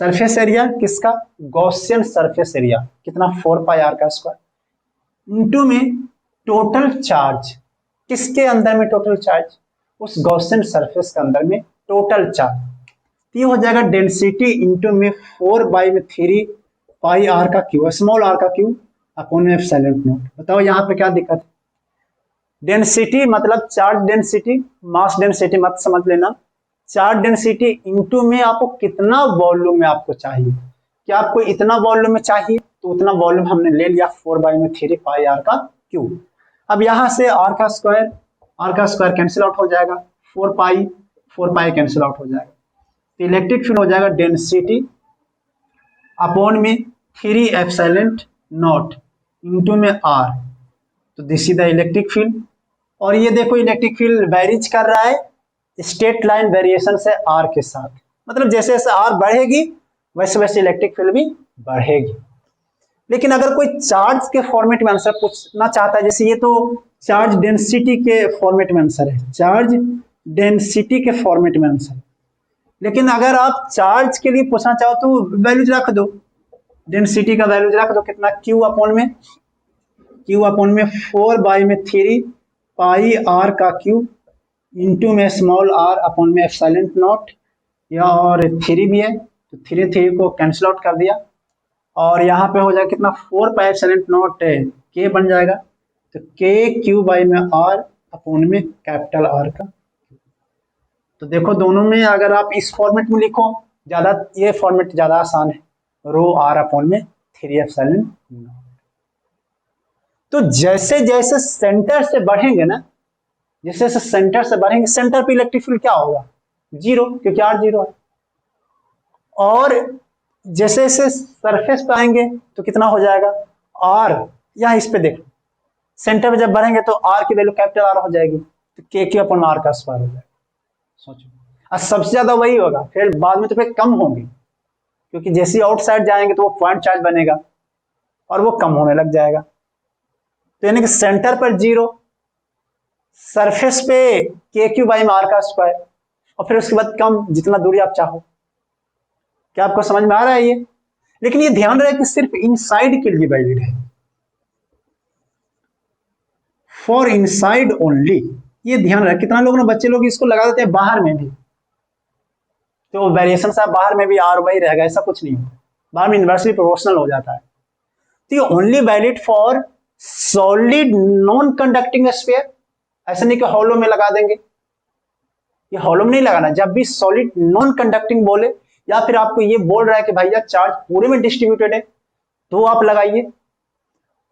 सरफेस एरिया किसका, गॉसियन सरफेस एरिया कितना, 4 पाई आर का स्क्वायर, इंटू में टोटल चार्ज, किसके अंदर में टोटल चार्ज, उस गॉसियन सरफेस के अंदर में टोटल चार्ज। ये हो जाएगा डेंसिटी इंटू में 4/3 पाई आर का क्यू, स्मॉल आर का क्यू अपॉन में एप्सिलॉन नॉट। बताओ यहाँ पे क्या दिक्कत है, डेंसिटी मतलब चार्ज डेंसिटी, मास डेंसिटी मत समझ लेना, चार्ज डेंसिटी इंटू में आपको कितना वॉल्यूम में आपको चाहिए, क्या आपको इतना वॉल्यूम में चाहिए, तो उतना वॉल्यूम हमने ले लिया 4/3 पाई आर का क्यू। अब यहाँ से आर का स्क्वायर कैंसिल आउट हो जाएगा, 4 पाई कैंसिल आउट हो जाएगा, तो इलेक्ट्रिक फील्ड हो जाएगा डेंसिटी अपॉन में 3 एप्सिलॉन नॉट इंटू में आर, तो this is the electric field. और ये देखो इलेक्ट्रिक फील्ड वेरीज कर रहा है स्ट्रेट लाइन वेरिएशन से आर के साथ, मतलब जैसे जैसे आर बढ़ेगी वैसे वैसे इलेक्ट्रिक फील्ड भी बढ़ेगी। लेकिन अगर कोई चार्ज के फॉर्मेट में आंसर पूछना चाहता है, जैसे ये तो चार्ज डेंसिटी के फॉर्मेट में आंसर है, चार्ज डेंसिटी के फॉर्मेट में आंसर है। लेकिन अगर आप चार्ज के लिए पूछना चाहो तो वैल्यूज रख दो, डेंसिटी का वैल्यूज रख दो, कितना Q अपॉन में 4/3 पाई आर का Q इंटू में स्मॉल r अपॉन में एप्सिलॉन नॉट, या और 3 भी है तो 3 को कैंसिल आउट कर दिया, और यहाँ पे हो जाएगा कितना 4 पाई एप्सिलॉन नॉट K बन जाएगा, तो K Q बाई में R अपॉन में कैपिटल R का। तो देखो दोनों में अगर आप इस फॉर्मेट में लिखो ज्यादा, ये फॉर्मेट ज्यादा आसान है, रो R अपॉन में 3 एप्सिलॉन नॉट। तो जैसे जैसे सेंटर से बढ़ेंगे ना, जैसे जैसे सेंटर से बढ़ेंगे, सेंटर पे इलेक्ट्रिक फील्ड क्या होगा, 0, क्योंकि R 0 है। और जैसे जैसे सरफेस पे आएंगे तो कितना हो जाएगा R, या इस पे देखो सेंटर पे जब बढ़ेंगे तो R की वैल्यू कैपिटल R हो जाएगी, तो K अपॉन R का स्क्वायर हो जाएगा। सोचो, और सबसे ज्यादा वही होगा, फिर बाद में तो फिर कम होंगे, क्योंकि जैसे ही आउटसाइड जाएंगे तो वो पॉइंट चार्ज बनेगा और वो कम होने लग जाएगा। तो यानी कि सेंटर पर 0, सरफेस पे KQ बाई में R का स्क्वायर, और फिर उसके बाद कम जितना दूरी आप चाहो। क्या आपको समझ में आ रहा है ये? लेकिन ये ध्यान रहे कि सिर्फ इनसाइड के लिए वैलिड है, फॉर इनसाइड ओनली, ये ध्यान रहे। कितना लोग ना बच्चे लोग इसको लगा देते हैं बाहर में भी, तो वेरिएशन साहब बाहर में भी R वही रहेगा, ऐसा कुछ नहीं होता, बाहर में इनवर्सली प्रोपोर्शनल हो जाता है। तो ये only valid for solid non conducting sphere, ऐसा नहीं कि हॉलो में लगा देंगे, ये हॉलो में नहीं लगाना। जब भी सॉलिड नॉन कंडक्टिंग बोले, या फिर आपको ये बोल रहा है कि भैया चार्ज पूरे में डिस्ट्रीब्यूटेड है, तो आप लगाइए।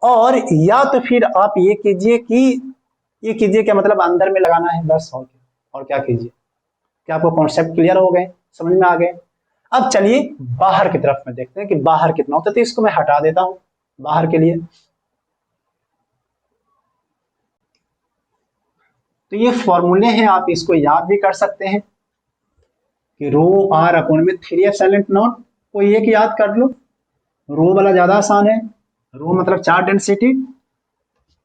और या तो फिर आप ये कीजिए क्या मतलब अंदर में लगाना है बस, और क्या कीजिए। क्या आपको कॉन्सेप्ट क्लियर हो गए, समझ में आ गए? अब चलिए बाहर की तरफ में देखते हैं कि बाहर कितना होता है, तो इसको मैं हटा देता हूं बाहर के लिए। तो ये फॉर्मूले हैं, आप इसको याद भी कर सकते हैं कि रो R अपॉन में 3 एप्सिलॉन नॉट, कोई एक याद कर लो, रो वाला ज्यादा आसान है, रो मतलब चार्ज डेंसिटी,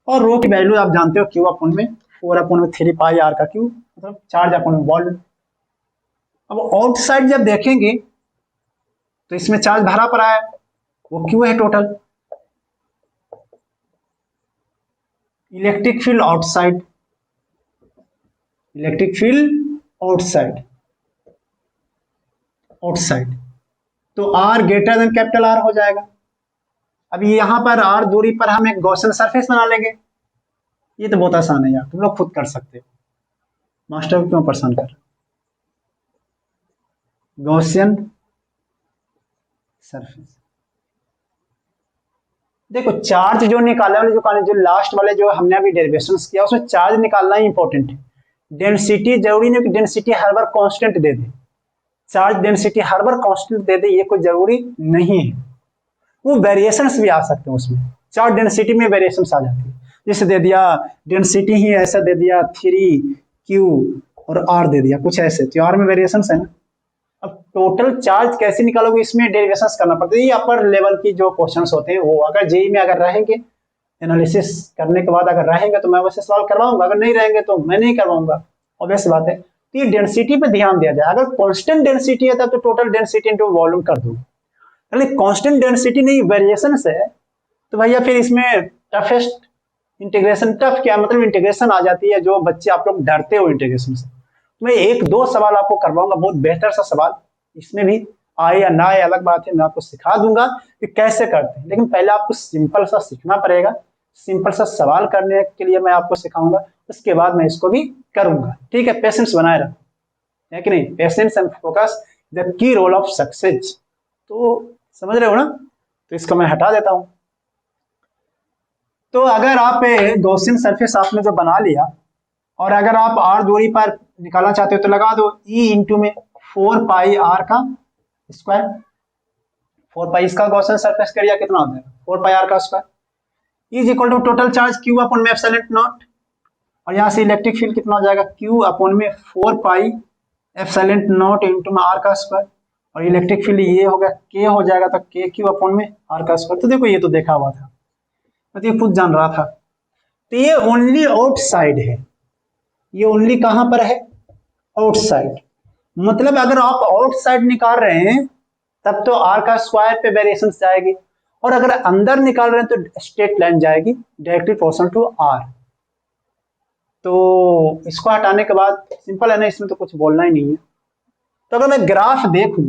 और रो की वैल्यू आप जानते हो Q अपॉन में 4 अपॉन में 3 पाई R का Q, मतलब चार्ज अपॉन में वॉल्यूम। अब आउटसाइड जब देखेंगे तो इसमें चार्ज भरा पड़ा है, वो Q है total, electric field outside, electric field outside, तो R greater than capital R हो जाएगा। अब यहां पर R दूरी पर हम एक गॉसियन सरफेस बना लेंगे, ये तो बहुत आसान है यार, तुम लोग खुद कर सकते हो, मास्टर को क्यों परेशान कर रहे हो। गॉसियन सरफेस, देखो चार्ज जो निकालने वाले जो लास्ट वाले जो हमने अभी डेरिवेशंस किया उसमें चार्ज निकालना ही इंपॉर्टेंट है। डेंसिटी जरूरी नहीं कि डेंसिटी हर बार कांस्टेंट दे दे, चार्ज डेंसिटी हर बार कांस्टेंट दे दे ये कोई जरूरी नहीं है, वो वेरिएशंस भी आ सकते हैं उसमें, चार्ज डेंसिटी में वेरिएशंस आ जाती है। जैसे दे दिया डेंसिटी ही ऐसा दे दिया 3Q और R दे दिया कुछ ऐसे, तो R में वेरिएशंस है ना। अब टोटल चार्ज कैसे निकालोगे, इसमें डेरिवेशंस करना पड़ता है, ये अपर लेवल की जो क्वेश्चंस होते हैं वो अगर जेई में अगर रहेंगे, एनालिसिस करने के बाद अगर रहेंगे तो मैं वैसे सवाल करवाऊंगा, अगर नहीं रहेंगे तो मैं नहीं करवाऊंगा, ऑब्वियस बात है। तो ये डेंसिटी पे ध्यान दिया जाए, अगर कांस्टेंट डेंसिटी है तब तो टोटल डेंसिटी इनटू वॉल्यूम कर दो, कांस्टेंट डेंसिटी नहीं वेरिएशन है तो भैया फिर इसमें टफेस्ट इंटीग्रेशन, टफ क्या मतलब इंटीग्रेशन आ जाती है, जो बच्चे आप लोग डरते हो इंटीग्रेशन से। मैं 1-2 सवाल आपको करवाऊंगा, बहुत बेहतर सा सवाल, इसमें भी आए या ना आए अलग बात है, मैं आपको सिखा दूंगा कि कैसे करते हैं, लेकिन पहले आपको सिंपल सा सीखना पड़ेगा, सिंपल सा सवाल करने के लिए मैं आपको सिखाऊंगा, उसके बाद मैं इसको भी करूंगा, ठीक है। पेशेंस बनाए रखो, है कि नहीं, patience and focus the key role of success, तो समझ रहे हो ना। तो इसको मैं हटा देता हूं। तो अगर आप गॉसियन सरफेस आपने जो बना लिया, और अगर आप R दूरी पर निकालना चाहते हो तो लगा दो E इंटू में 4 पाई R का स्क्वायर, 4 पाई, इसका गॉसियन सरफेस का एरिया कितना होता है 4 पाई आर का square is equal to total charge q upon में एप्सिलॉन नॉट, और यहाँ से इलेक्ट्रिक फील्ड कितना हो जाएगा क्यू अपॉन में 4 पाई एप्सिलॉन नॉट इंटू में आर का स्क्वायर, और इलेक्ट्रिक फील्ड ये होगा के हो जाएगा तो के क्यू अपॉन में आर का स्क्वायर। तो देखो ये तो देखा हुआ था, मैं तो ये खुद जान रहा था। तो ये ओनली आउटसाइड है, ये ओनली कहां पर है आउटसाइड, मतलब अगर आप आउटसाइड निकाल रहे हैं तब तो आर का स्क्वायर पे वेरिएशन जाएगी, और अगर अंदर निकाल रहे हैं तो स्ट्रेट लाइन जाएगी डायरेक्टली प्रोपोर्शनल टू आर। तो इसको हटाने के बाद सिंपल है ना, इसमें तो कुछ बोलना ही नहीं है। तो अगर मैं ग्राफ देखूं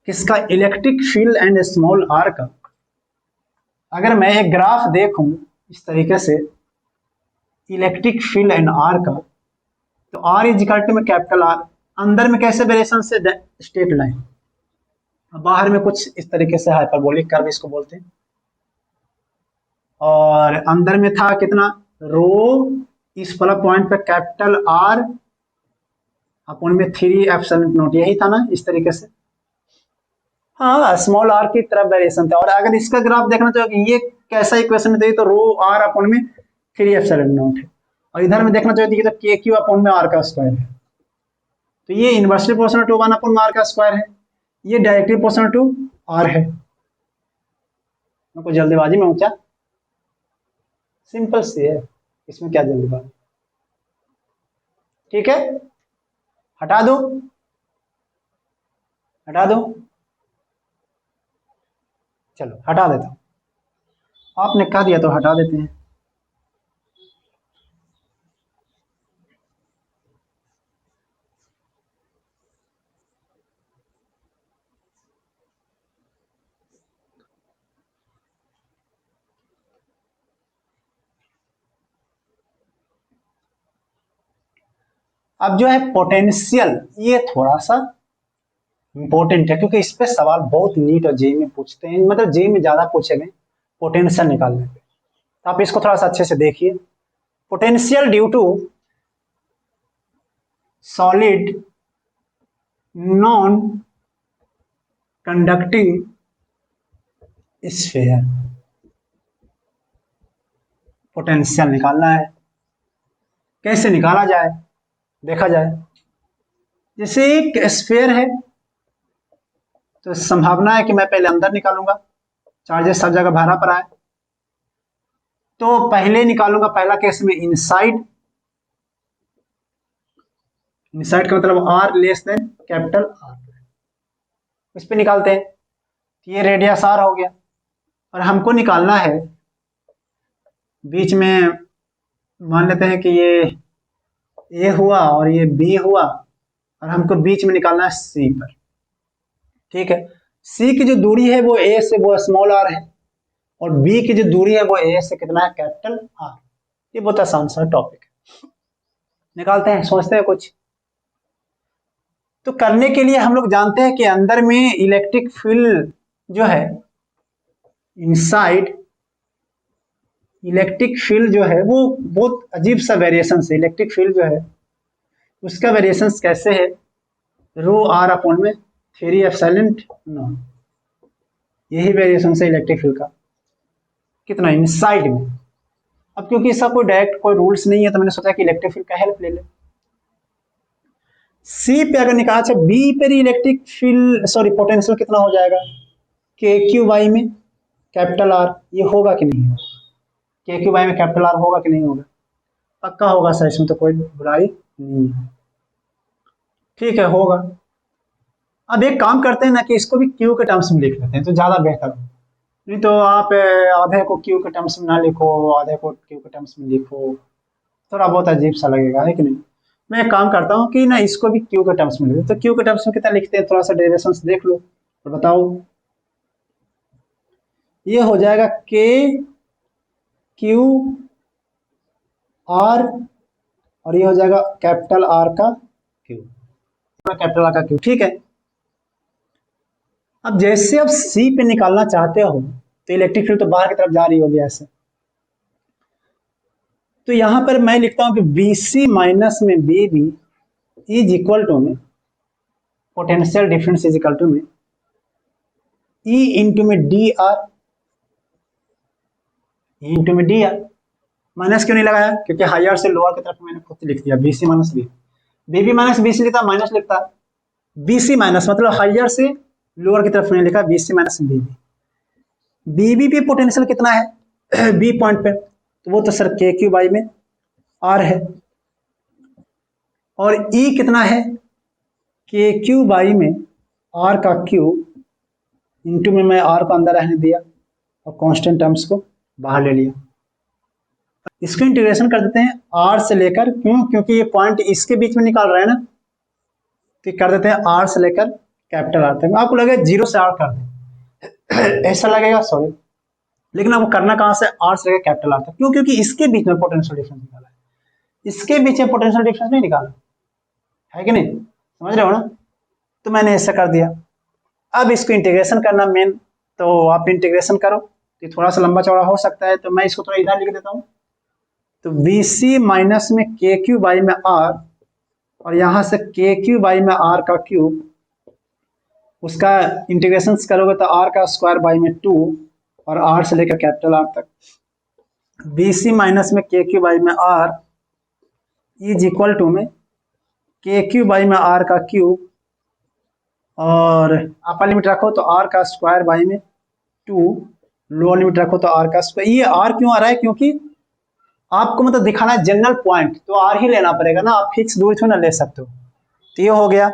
किसका electric field and small r का, अगर मैं एक ग्राफ देखूं इस तरीके से इलेक्ट्रिक फील्ड एंड आर का, तो आर इज इक्वल टू में कैपिटल आर, अंदर में कैसे वेरिएशन से स्ट्रेट लाइन, बाहर में कुछ इस तरीके से हाइपरबोलिक कर्व इसको बोलते हैं, और अंदर में था कितना रो, इस वाला पॉइंट पे कैपिटल आर अपॉन में 3 एप्सिलॉन नॉट, यही था ना इस तरीके से। हाँ स्मॉल आर की तरफ वेरिएशन था, और अगर इसका ग्राफ देखना चाहो ये कैसा इक्वेशन में तो रो आर अपॉन में 3 एप्सिलॉन नॉट है, और इधर में देखना चाहिए तो के क्यू अपॉन में आर का स्क्वायर है। तो ये inversely proportional to 1 upon r का स्क्वायर है, ये डायरेक्टली प्रोपोर्शनल टू आर है। मैं कोई जल्दीबाजी में हूं क्या, सिंपल सी है, इसमें क्या जल्दीबाजी। ठीक है, हटा दो हटा दो, चलो हटा देता हूं, आपने कह दिया तो हटा देते हैं। अब जो है पोटेंशियल, ये थोड़ा सा इंपॉर्टेंट है क्योंकि इस पे सवाल बहुत नीट और जेई में पूछते हैं, मतलब जेई में ज्यादा पूछे गए पोटेंशियल निकालने पे, तो आप इसको थोड़ा सा अच्छे से देखिए। Potential due to solid non conducting sphere, potential निकालना है। कैसे निकाला जाए देखा जाए, जैसे एक स्फीयर है तो संभावना है कि मैं पहले अंदर निकालूंगा, चार्जेस सब जगह भरा पर आए, तो पहले निकालूंगा पहला केस में इनसाइड, इनसाइड का मतलब r less than capital r, इस पे निकालते हैं, ये रेडियस आर हो गया, और हमको निकालना है बीच में, मान लेते हैं कि ये ए हुआ और ये बी हुआ, और हमको बीच में निकालना है सी पर। ठीक है, सी की जो दूरी है वो ए से वो स्मॉल आर है, और बी की जो दूरी है वो ए से कितना है कैपिटल आर। ये बहुत आसान सा टॉपिक है, निकालते हैं, सोचते हैं कुछ। तो करने के लिए हम लोग जानते हैं कि अंदर में इलेक्ट्रिक फील्ड जो है इनसाइड, इलेक्ट्रिक फील्ड जो है वो बहुत अजीब सा वेरिएशन है, इलेक्ट्रिक फील्ड जो है उसका वेरिएशन कैसे है, रो आर अपॉन में 3 एप्सिलॉन नॉट, यही वेरिएशन है इलेक्ट्रिक फील्ड का, कितना इनसाइड में। अब क्योंकि इसका कोई डायरेक्ट कोई रूल्स नहीं है तो मैंने सोचा कि इलेक्ट्रिक फील्ड का हेल्प ले ले। सी पे अगर निकाला, अच्छा बी पे इलेक्ट्रिक फील्ड सॉरी पोटेंशियल कितना हो जाएगा के क्यू वाई में कैपिटल आर, ये होगा कि नहीं होगा, के क्यू वाई में कैपिटल आर होगा कि नहीं होगा, पक्का होगा सर, इसमें तो कोई बुराई नहीं है। ठीक है होगा। अब एक काम करते हैं ना कि इसको भी क्यू के टर्म्स में लिख लेते हैं तो ज्यादा बेहतर हो, नहीं तो आप आधे को क्यू के टर्म्स में ना लिखो, आधे को क्यू के टर्म्स में लिखो, थोड़ा बहुत अजीब सा लगेगा, है कि नहीं। मैं एक काम करता हूँ कि ना इसको भी क्यू के टर्म्स में लिखो, तो क्यू के टर्म्स में कितना लिखते हैं, थोड़ा सा डेरिवेशंस देख लो और बताओ। ये हो जाएगा के क्यू आर, और ये हो जाएगा कैपिटल आर का क्यू, कैपिटल आर का क्यू। ठीक है, अब जैसे अब सी पे निकालना चाहते हो तो इलेक्ट्रिक फील्ड तो बाहर की तरफ जा रही होगी ऐसे, तो यहां पर मैं लिखता हूं कि BC माइनस में BB इज इक्वल टू में potential difference is equal to में ई इंटू में डी आर, ई इंटू में डी आर। माइनस क्यों नहीं लगाया? क्योंकि हायर से लोअर की तरफ मैंने खुद लिख दिया, B C minus B, B minus B C लिखा, माइनस लिखता, बी सी माइनस मतलब हायर से लोअर की तरफ मैंने लिखा B C minus B B. B पे पोटेंशियल कितना है बी पॉइंट पे, तो वो तो सर के क्यू बाई में आर है, और ई कितना है के क्यू बाई में आर का क्यू इंटू में मैं आर को अंदर रहने दिया और कांस्टेंट टर्म्स को बाहर ले लिया। इसको इंटीग्रेशन कर देते हैं आर से लेकर, क्यों? क्योंकि ये पॉइंट इसके बीच में निकाल रहा है ना, तो कर देते हैं आर से लेकर कैपिटल आर तक। आपको लगेगा जीरो से आर कर दें ऐसा लगेगा, सॉरी, लेकिन आपको करना कहां से? आर से लेकर कैपिटल आर तक। क्यों? क्योंकि इसके बीच में पोटेंशियल डिफरेंस निकाला है, इसके बीच में पोटेंशियल डिफरेंस नहीं निकाला है कि नहीं, समझ रहे हो ना? तो मैंने ऐसा कर दिया। अब इसको इंटीग्रेशन करना मेन, तो आप इंटीग्रेशन करो, तो थोड़ा सा लंबा चौड़ा हो सकता है, तो मैं इसको थोड़ा इधर लिख देता हूँ। तो बी सी माइनस में के क्यू बाई में आर, और यहां से के क्यू बाई में आर का क्यूब, उसका इंटीग्रेशन करोगे तो आर का स्क्वायर बाई में 2 और आर से लेकर कैपिटल आर तक। बी सी माइनस में के क्यू बाई में आर इज इक्वल टू में के क्यू बाई में आर का क्यूब, और अपर लिमिट रखो तो आर का स्क्वायर बाई में 2, लोअर लिमिट रखो तो आर का स्क्वायर। ये आर क्यों आ रहा है? क्योंकि आपको मतलब दिखाना है जनरल पॉइंट, तो आर ही लेना पड़ेगा ना, आप फिक्स दूरी थोड़ी ना ले सकते हो। तो ये हो गया,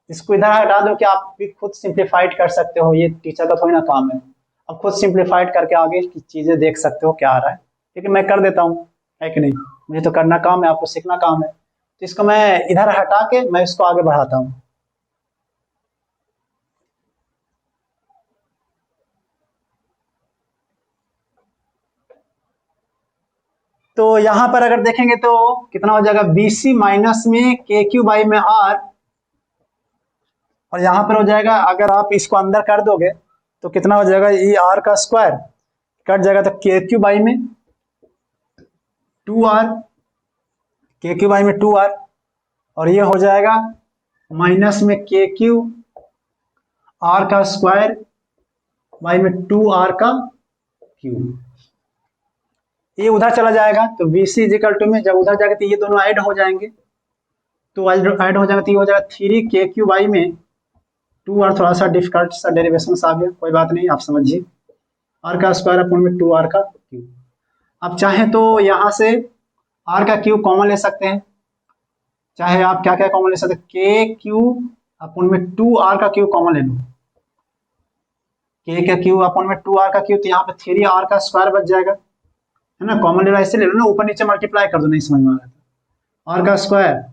इसको इधर हटा दो कि आप भी खुद सिंप्लीफाइड कर सकते हो, ये टीचर का थोड़ी ना काम है। अब खुद सिंप्लीफाइड करके आगे की चीजें देख सकते हो क्या आ रहा है, लेकिन मैं कर देता हूँ, है कि नहीं? मुझे तो करना काम है, आपको सीखना काम है। तो इसको मैं इधर हटा के मैं इसको आगे बढ़ाता हूँ। तो यहां पर अगर देखेंगे तो कितना हो जाएगा, बी सी माइनस में के क्यू बाई में आर, और यहां पर हो जाएगा, अगर आप इसको अंदर कर दोगे तो कितना हो जाएगा, ये आर का स्क्वायर कट जाएगा, तो के क्यू बाई में 2r, के क्यू बाई में 2r, और ये हो जाएगा माइनस में के क्यू आर का स्क्वायर बाई में 2r का क्यूब। ये उधर चला जाएगा, तो बी सी इजिकल टू में जब उधर जाएगा तो ये दोनों ऐड हो जाएंगे, तो ऐड हो जाएगा तो ये हो जाएगा 3 के क्यू बाई में 2r, थोड़ा सा डिफिकल्ट सा डेरिवेशन आ गया, कोई बात नहीं, आप समझिए, आर का स्क्वायर अपन में 2r का क्यूब। अब चाहे तो यहाँ से r का क्यूब कॉमन ले सकते हैं, चाहे आप क्या क्या कॉमन ले सकते हैं, के क्यूब अपन में 2r का क्यूब कॉमन ले लो, के का क्यूब अपन में 2r का क्यूब, तो यहाँ पे 3r का स्क्वायर बच जाएगा, है ना? कॉमन ले लो, ऐसे ले लो ना, ऊपर नीचे मल्टीप्लाई कर दो, नहीं समझ में आ रहा था, आर का स्क्वायर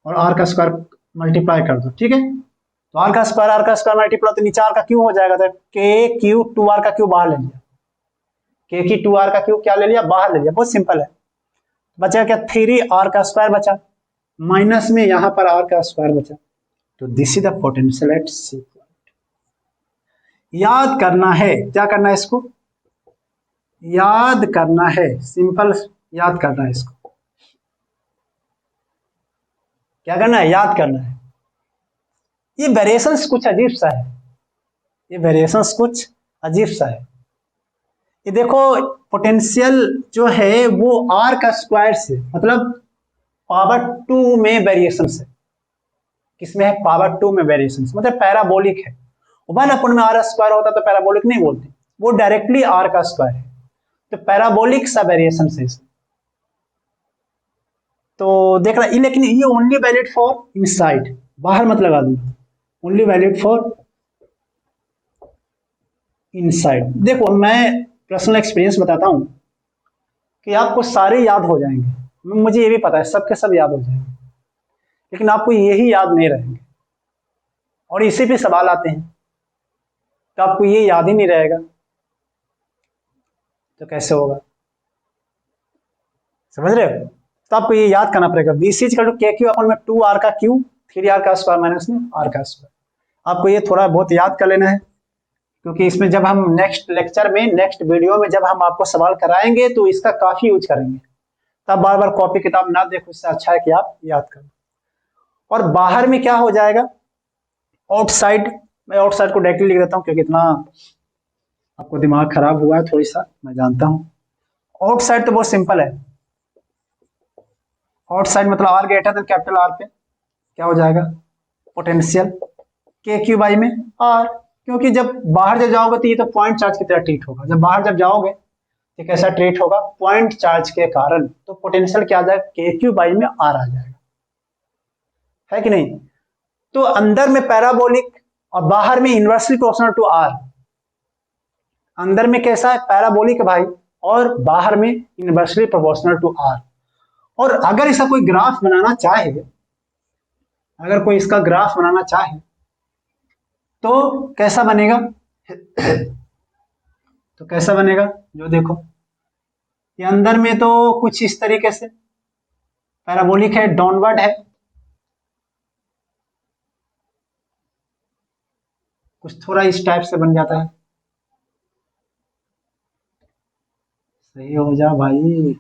और आर का स्क्वायर मल्टीप्लाई कर दो, ठीक है? तो आर का स्क्वायर मल्टीप्लाई, तो नीचे आर का क्यूब हो जाएगा, तो के क्यूब 2r का क्यूब बाहर ले लिया, के की 2r का क्यूब क्या ले लिया, बाहर ले लिया, बहुत सिंपल है। बचा क्या, 3r का स्क्वायर बचा, माइनस में यहां पर r का स्क्वायर बचा, तो this is the potential at C point. याद करना है, क्या करना है, इसको याद करना है, सिंपल याद करना है, इसको क्या करना है, याद करना है। ये वेरिएशंस कुछ अजीब सा है, ये वेरिएशंस कुछ अजीब सा है। ये देखो, पोटेंशियल जो है वो r का स्क्वायर से, मतलब पावर 2 में वेरिएशन है, किसमें है, पावर 2 में वेरिएशन, मतलब पैराबोलिक है। 1 में r स्क्वायर होता तो पैराबोलिक नहीं बोलते, वो डायरेक्टली r का स्क्वायर है, तो पैराबोलिक सा वेरिएशन है इसमें। तो देख रहा है, लेकिन ये ओनली वैलिड फॉर इनसाइड, बाहर मत लगा दूंगा, ओनली वैलिड फॉर इनसाइड। देखो मैं पर्सनल एक्सपीरियंस बताता हूं कि आपको सारे याद हो जाएंगे, मुझे ये भी पता है सबके सब याद हो जाएंगे, लेकिन आपको यही याद नहीं रहेंगे, और इसी पे सवाल आते हैं, तो आपको ये याद ही नहीं रहेगा, तो कैसे होगा, समझ रहे हो? तो आपको ये याद करना पड़ेगा, बी सी इक्वल टू के क्यू अपन में 2r का क्यूब 3r का स्क्वायर माइनस में r का स्क्वायर। आपको ये थोड़ा बहुत याद कर लेना है, क्योंकि इसमें जब हम नेक्स्ट लेक्चर में, नेक्स्ट वीडियो में जब हम आपको सवाल कराएंगे तो इसका काफी यूज करेंगे, तब बार बार कॉपी किताब ना देखो, इससे अच्छा है कि आप याद करो। और बाहर में क्या हो जाएगा, आउटसाइड मैं आउटसाइड को डायरेक्टली लिख देता हूँ क्योंकि इतना आपको दिमाग खराब हुआ है थोड़ी सा, मैं जानता हूँ। आउटसाइड तो बहुत सिंपल है। आउटसाइड मतलब R greater than capital R पे क्या हो जाएगा, पोटेंशियल के क्यू बाई में आर। क्योंकि जब बाहर जब जाओगे तो ये तो पॉइंट चार्ज की तरह ट्रीट होगा, जब बाहर जब जाओगे तो कैसा ट्रीट होगा, पॉइंट चार्ज के कारण, तो पोटेंशियल क्या आ जाएगा, के क्यू बाई में आर आ जाएगा, है कि नहीं। तो अंदर में पैराबोलिक और बाहर में इनवर्सली प्रोपोर्शनल टू आर। अंदर में कैसा है, पैराबोलिक भाई, और बाहर में इनवर्सली प्रोपोर्शनल टू आर। और अगर इसका कोई ग्राफ बनाना चाहे, अगर कोई इसका ग्राफ बनाना चाहे तो कैसा बनेगा तो कैसा बनेगा, जो देखो ये अंदर में तो कुछ इस तरीके से पैराबोलिक है, डाउनवर्ड है, कुछ थोड़ा इस टाइप से बन जाता है। सही हो जा भाई,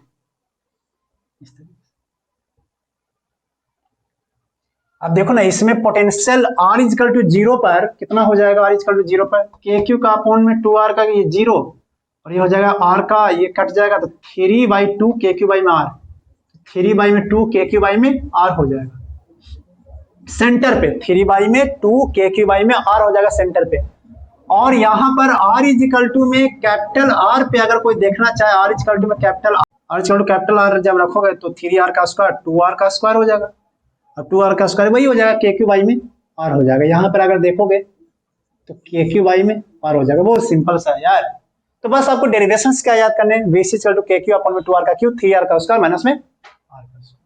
इस तरीके से। अब देखो ना, इसमें potential R equal to zero पर कितना हो जाएगा, आर इजकल टू जीरो पर के क्यू का अपॉन में टू आर का ये जीरो, और ये हो जाएगा आर का, ये कट जाएगा तो 3/2 के क्यू बाई में आर, 3/2 के क्यू बाई में आर हो जाएगा सेंटर पे, 3/2 के क्यू बाई में आर हो जाएगा सेंटर पे। और यहाँ पर आर इजिकल टू में कैपिटल आर पे अगर कोई देखना चाहे, आर इजिकल टू में capital R equal to capital R जब रखोगे तो 3r का स्क्वायर 2r का स्क्वायर हो जाएगा, और 2r का स्क्वायर वही हो जाएगा के क्यू बाई में आर हो जाएगा। यहाँ पर अगर देखोगे तो के क्यू बाई में आर हो जाएगा, बहुत सिंपल सा है यार। तो बस आपको डेरिवेशन क्या याद करने हैं, वी इक्वल टू के क्यू अपॉन में 2r का क्यू, 3r का स्क्वायर माइनस में r का स्क्वायर।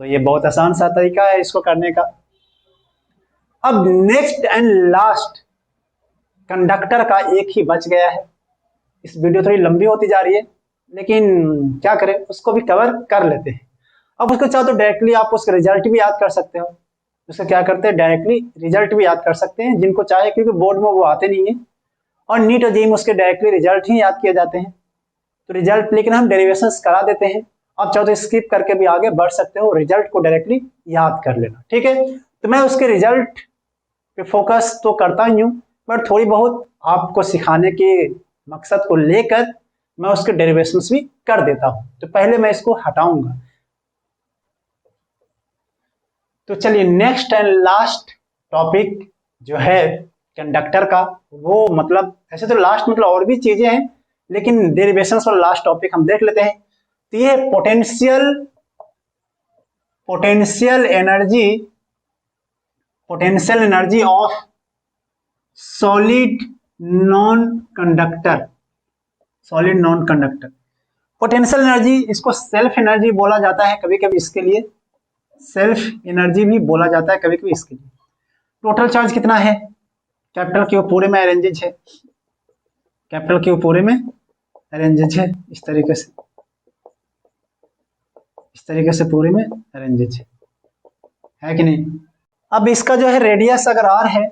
तो ये बहुत आसान सा तरीका है इसको करने का। अब नेक्स्ट एंड लास्ट कंडक्टर का एक ही बच गया है। इस वीडियो थोड़ी लंबी होती जा रही है, लेकिन क्या करें, उसको भी कवर कर लेते हैं। अब उसको चाहो तो डायरेक्टली आप उसका रिजल्ट भी याद कर सकते हो। उसका क्या करते हैं, डायरेक्टली रिजल्ट भी याद कर सकते हैं, जिनको चाहे, क्योंकि बोर्ड में वो आते नहीं है, और नीट और जेईई में उसके डायरेक्टली रिजल्ट ही याद किए जाते हैं। तो रिजल्ट लेकिन हम डेरिवेशंस करा देते हैं, आप चाहो तो स्किप करके भी आगे बढ़ सकते हो, रिजल्ट को डायरेक्टली याद कर लेना, ठीक है। तो मैं उसके रिजल्ट पे फोकस तो करता ही हूँ, बट थोड़ी बहुत आपको सिखाने के मकसद को लेकर मैं उसके डेरिवेशंस भी कर देता हूँ। तो पहले मैं इसको हटाऊंगा। तो चलिए नेक्स्ट एंड लास्ट टॉपिक जो है कंडक्टर का, वो मतलब ऐसे तो लास्ट मतलब और भी चीजें हैं, लेकिन डेरिवेशंस वाला लास्ट टॉपिक हम देख लेते हैं। तो ये potential energy of solid non conductor. Potential energy, इसको सेल्फ एनर्जी बोला जाता है कभी कभी, इसके लिए सेल्फ एनर्जी भी बोला जाता है कभी कभी इसके लिए। टोटल चार्ज कितना है, कैपिटल क्यू पूरे में अरेंजेज है, कैपिटल क्यू पूरे में अरेंजेज है, इस तरीके से पूरे में अरेंजेज है कि नहीं। अब इसका जो है रेडियस अगर आर है,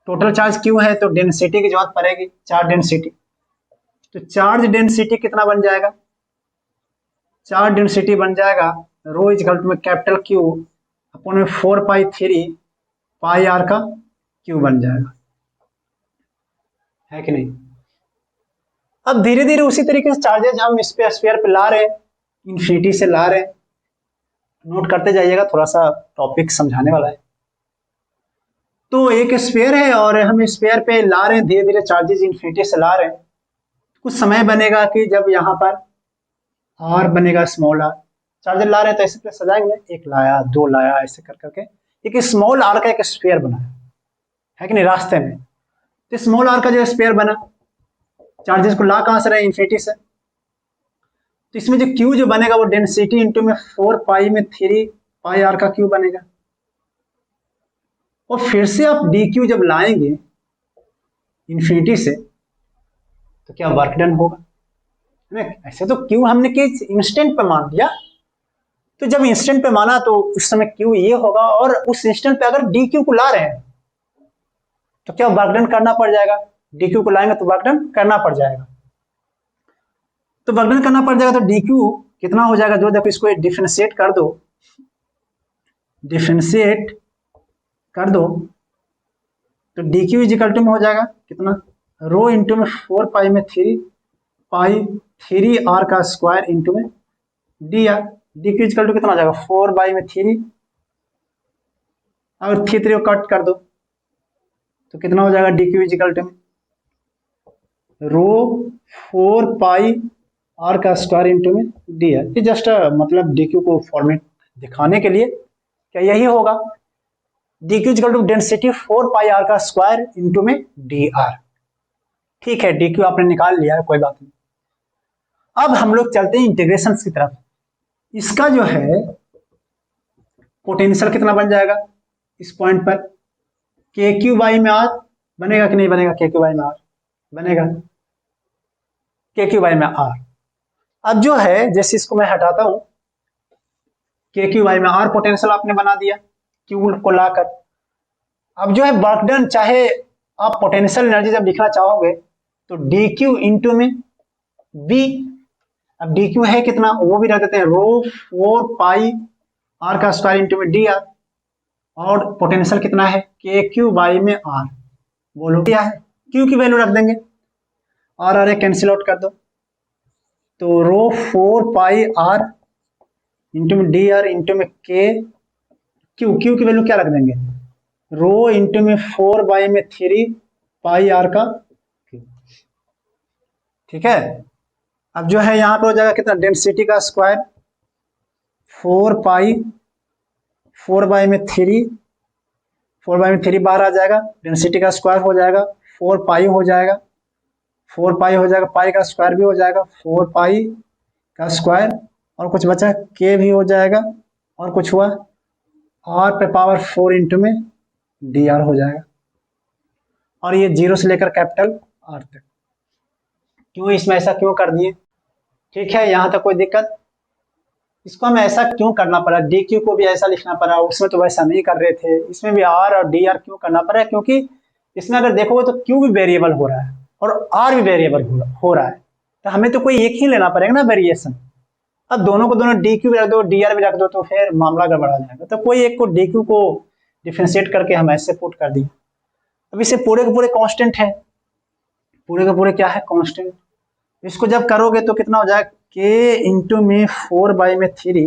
टोटल चार्ज क्यू है, तो डेंसिटी की जरूरत पड़ेगी, चार्ज डेंसिटी। तो चार्ज डेंसिटी कितना बन जाएगा, चार्ज डेंसिटी बन जाएगा रो इज इक्वल टू में कैपिटल क्यू अपॉन में 4π3πr का क्यू बन जाएगा, है कि नहीं। अब धीरे धीरे उसी तरीके से चार्जेज हम इस पे स्फीयर पे ला रहे हैं, इन्फिनिटी से ला रहे हैं, नोट करते जाइएगा, थोड़ा सा टॉपिक समझाने वाला है। तो एक स्फीयर है और हम स्फीयर पे ला रहे हैं, धीरे धीरे चार्जेस इन्फिनिटी से ला रहे हैं। कुछ समय बनेगा कि जब यहाँ पर आर बनेगा स्मॉल आर, चार्जर ला रहे हैं तो ऐसे पे सजाएंगे, एक लाया, दो लाया, ऐसे कर करके एक स्मॉल आर का एक स्फीयर बना है कि नहीं रास्ते में। तो स्मॉल आर का जो स्फीयर बना, चार्जेस को ला कहां से रहे, इन्फिनिटी से। तो इसमें जो क्यू जो बनेगा वो डेंसिटी इंटू में 4π3πr का क्यू बनेगा। और फिर से आप डी क्यू जब लाएंगे इन्फिनिटी से तो क्या वर्क डन होगा, ऐसे तो क्यू हमने कि इंस्टेंट पे मान लिया, तो जब इंस्टेंट पे माना तो उस समय क्यू ये होगा, और उस इंस्टेंट पे अगर डी क्यू को ला रहे हैं तो क्या वर्क डन करना पड़ जाएगा, डी क्यू को लाएंगे तो वर्क डन करना पड़ जाएगा। तो वर्क डन करना पड़ जाएगा तो डी क्यू कितना हो जाएगा, जो देखो इसको डिफरेंशिएट कर दो, डिफरेंशिएट कर दो तो डी क्यू इजिकल टू में हो जाएगा कितना, रो इंटू में 4 पाई में 3 पाई 3 आर का स्क्वायर इंटू में D R. D Q equal to कितना हो जाएगा 4 बाई में 3, अगर 3 को कट कर दो तो कितना हो जाएगा डी क्यू इजिकल टू में रो 4 पाई आर का स्क्वायर इंटू में डी आर। ये जस्ट मतलब डी क्यू को फॉर्मेट दिखाने के लिए क्या यही होगा, D Q equal to density 4 pi are का स्क्वायर इंटू में डी आर। ठीक है, डी क्यू आपने निकाल लिया है, कोई बात नहीं। अब हम लोग चलते हैं इंटीग्रेशन की तरफ। इसका जो है पोटेंशियल कितना बन जाएगा इस पॉइंट पर, के क्यू बाई में आर बनेगा कि नहीं बनेगा, के क्यू बाई में आर बनेगा, के क्यू बाई में आर। अब जो है जैसे इसको मैं हटाता हूं, के क्यू बाई में आर पोटेंशियल आपने बना दिया क्यू को लाकर। अब जो है वर्क डन, चाहे आप पोटेंशियल एनर्जी जब लिखना चाहोगे तो डी क्यू इंटू में बी, अब डी क्यू है कितना वो भी रख देते हैं, रो 4 पाई आर का स्क्वायर इंटू में डी आर, और पोटेंशियल कितना है के क्यू बाई में आर। बोलो क्या है, क्यू की वैल्यू रख देंगे, आर आर कैंसिल आउट कर दो, तो रो 4 पाई आर इंटू में डी आर इंटू में के क्यू, क्यू की वैल्यू क्या रख देंगे, रो इंटू में 4 बाई में 3 पाई आर का क्यू। ठीक है, अब जो है यहाँ पे हो जाएगा कितना, डेंसिटी का स्क्वायर 4 पाई 4 बाई में 3, 4 बाई में 3 बाहर आ जाएगा, डेंसिटी का स्क्वायर हो जाएगा 4 पाई हो जाएगा, 4 पाई हो जाएगा, पाई का स्क्वायर भी हो जाएगा 4 पाई का स्क्वायर, और कुछ बचा के भी हो जाएगा, और कुछ हुआ आर पे पावर 4 इंटू में डी आर हो जाएगा। और ये 0 से लेकर कैपिटल आर तक। क्यों इसमें ऐसा क्यों कर दिए, ठीक है, यहाँ तक कोई दिक्कत। इसको हम ऐसा क्यों करना पड़ा, डी क्यू को भी ऐसा लिखना पड़ा, उसमें तो वैसा नहीं कर रहे थे, इसमें भी आर और डी आर क्यों करना पड़ा, क्योंकि इसमें अगर देखोगे तो क्यू भी वेरिएबल हो रहा है और आर भी वेरिएबल हो रहा है, तो हमें तो कोई एक ही लेना पड़ेगा ना वेरिएशन। अब दोनों को दोनों डी क्यू भी रख दो, डी आर भी रख दो, तो फिर मामला गड़बड़ा जाएगा। तो कोई एक को डी क्यू को डिफ्रेंशिएट करके हम ऐसे पुट कर दिए। अब इसे पूरे के पूरे कांस्टेंट है, पूरे के पूरे क्या है कांस्टेंट। इसको जब करोगे तो कितना हो जाएगा, के इंटू में 4 बाई में 3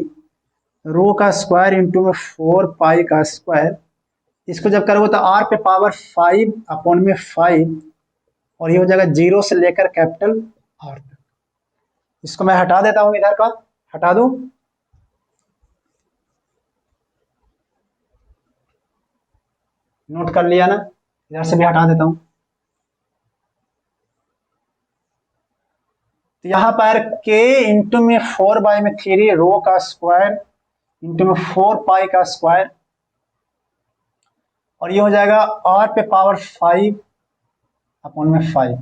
रो का स्क्वायर इंटू में 4 पाई का स्क्वायर। इसको जब करोगे तो आर पे पावर 5 अपॉन में 5, और ये हो जाएगा 0 से लेकर कैपिटल आर तक। इसको मैं हटा देता हूं, इधर का हटा दूं, नोट कर लिया ना, इधर से भी हटा देता हूं। तो यहां पर k इंटू में 4 बाई में 3 रो का स्क्वायर इंटू में 4 पाई का स्क्वायर, और ये हो जाएगा r पे पावर 5 अपॉन में 5।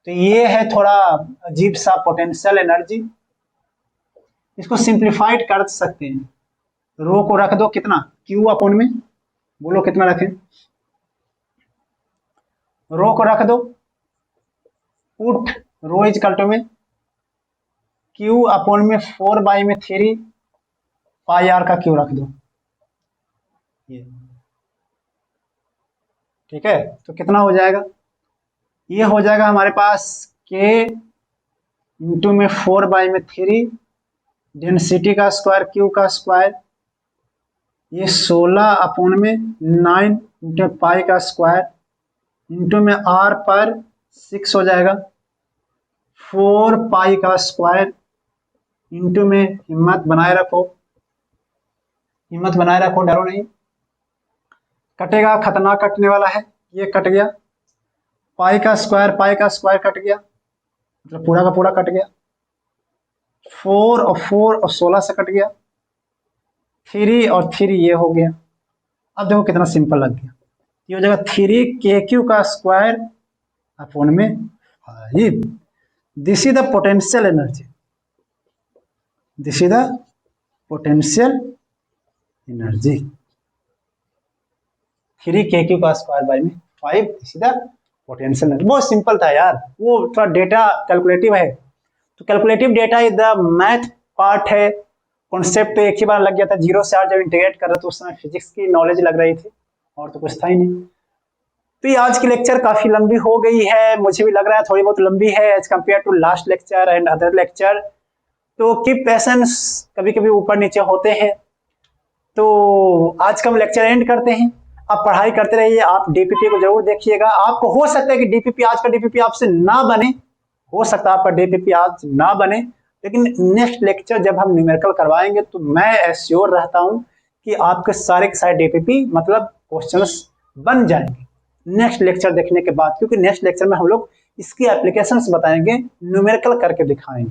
तो ये है थोड़ा अजीब सा पोटेंशियल एनर्जी। इसको सिंप्लीफाइड कर सकते हैं, रो को रख दो कितना q अपॉन में, बोलो कितना रखें, रो को रख दो, put rho is equal to में q अपॉन में 4 बाई में 3 पाई आर का q रख दो, ये ठीक है। तो कितना हो जाएगा, ये हो जाएगा हमारे पास k इंटू में 4 बाई में 3 डेंसिटी का स्क्वायर q का स्क्वायर, ये 16 अपॉन में 9 इंटू पाई का स्क्वायर इंटू में r पर 6 हो जाएगा, 4 पाई का स्क्वायर इंटू में, हिम्मत बनाए रखो, हिम्मत बनाए रखो, डरो नहीं, कटेगा, खतरनाक कटने वाला है, ये कट गया, पाई का स्क्वायर कट गया, मतलब पूरा का पूरा कट गया, 4 और 16 से कट गया, 3 और 3 ये हो गया। अब देखो कितना सिंपल लग गया, ये हो जाएगा 3 के क्यू का स्क्वायर अपॉन में 5। This is the potential energy, this is the potential energy, 3 के क्यू का स्क्वायर बाई में 5, this is the potential energy. बहुत सिंपल था यार, वो थोड़ा डेटा कैलकुलेटिव है, तो calculative data is the math part है, कॉन्सेप्ट तो एक ही बार लग गया था, 0 से 8 जब इंटीग्रेट कर रहे तो उस समय फिजिक्स की नॉलेज लग रही थी और तो कुछ था ही नहीं। तो ये आज की लेक्चर काफी लंबी हो गई है, मुझे भी लग रहा है थोड़ी बहुत लंबी है as compare to last lecture and other lecture. तो कीप पेशेंस, कभी कभी ऊपर नीचे होते हैं। तो आज का हम लेक्चर एंड करते हैं। आप पढ़ाई करते रहिए, आप डीपीपी को जरूर देखिएगा। आपको हो सकता है कि डीपीपी, आज का डीपीपी आपसे ना बने, हो सकता है आपका डीपीपी आज ना बने, लेकिन नेक्स्ट लेक्चर जब हम न्यूमेरिकल करवाएंगे तो मैं एश्योर रहता हूं कि आपके सारे के सारे डीपीपी मतलब क्वेश्चंस बन जाएंगे नेक्स्ट लेक्चर देखने के बाद, क्योंकि नेक्स्ट लेक्चर में हम लोग इसकी एप्लीकेशंस बताएंगे, न्यूमेरिकल करके दिखाएंगे।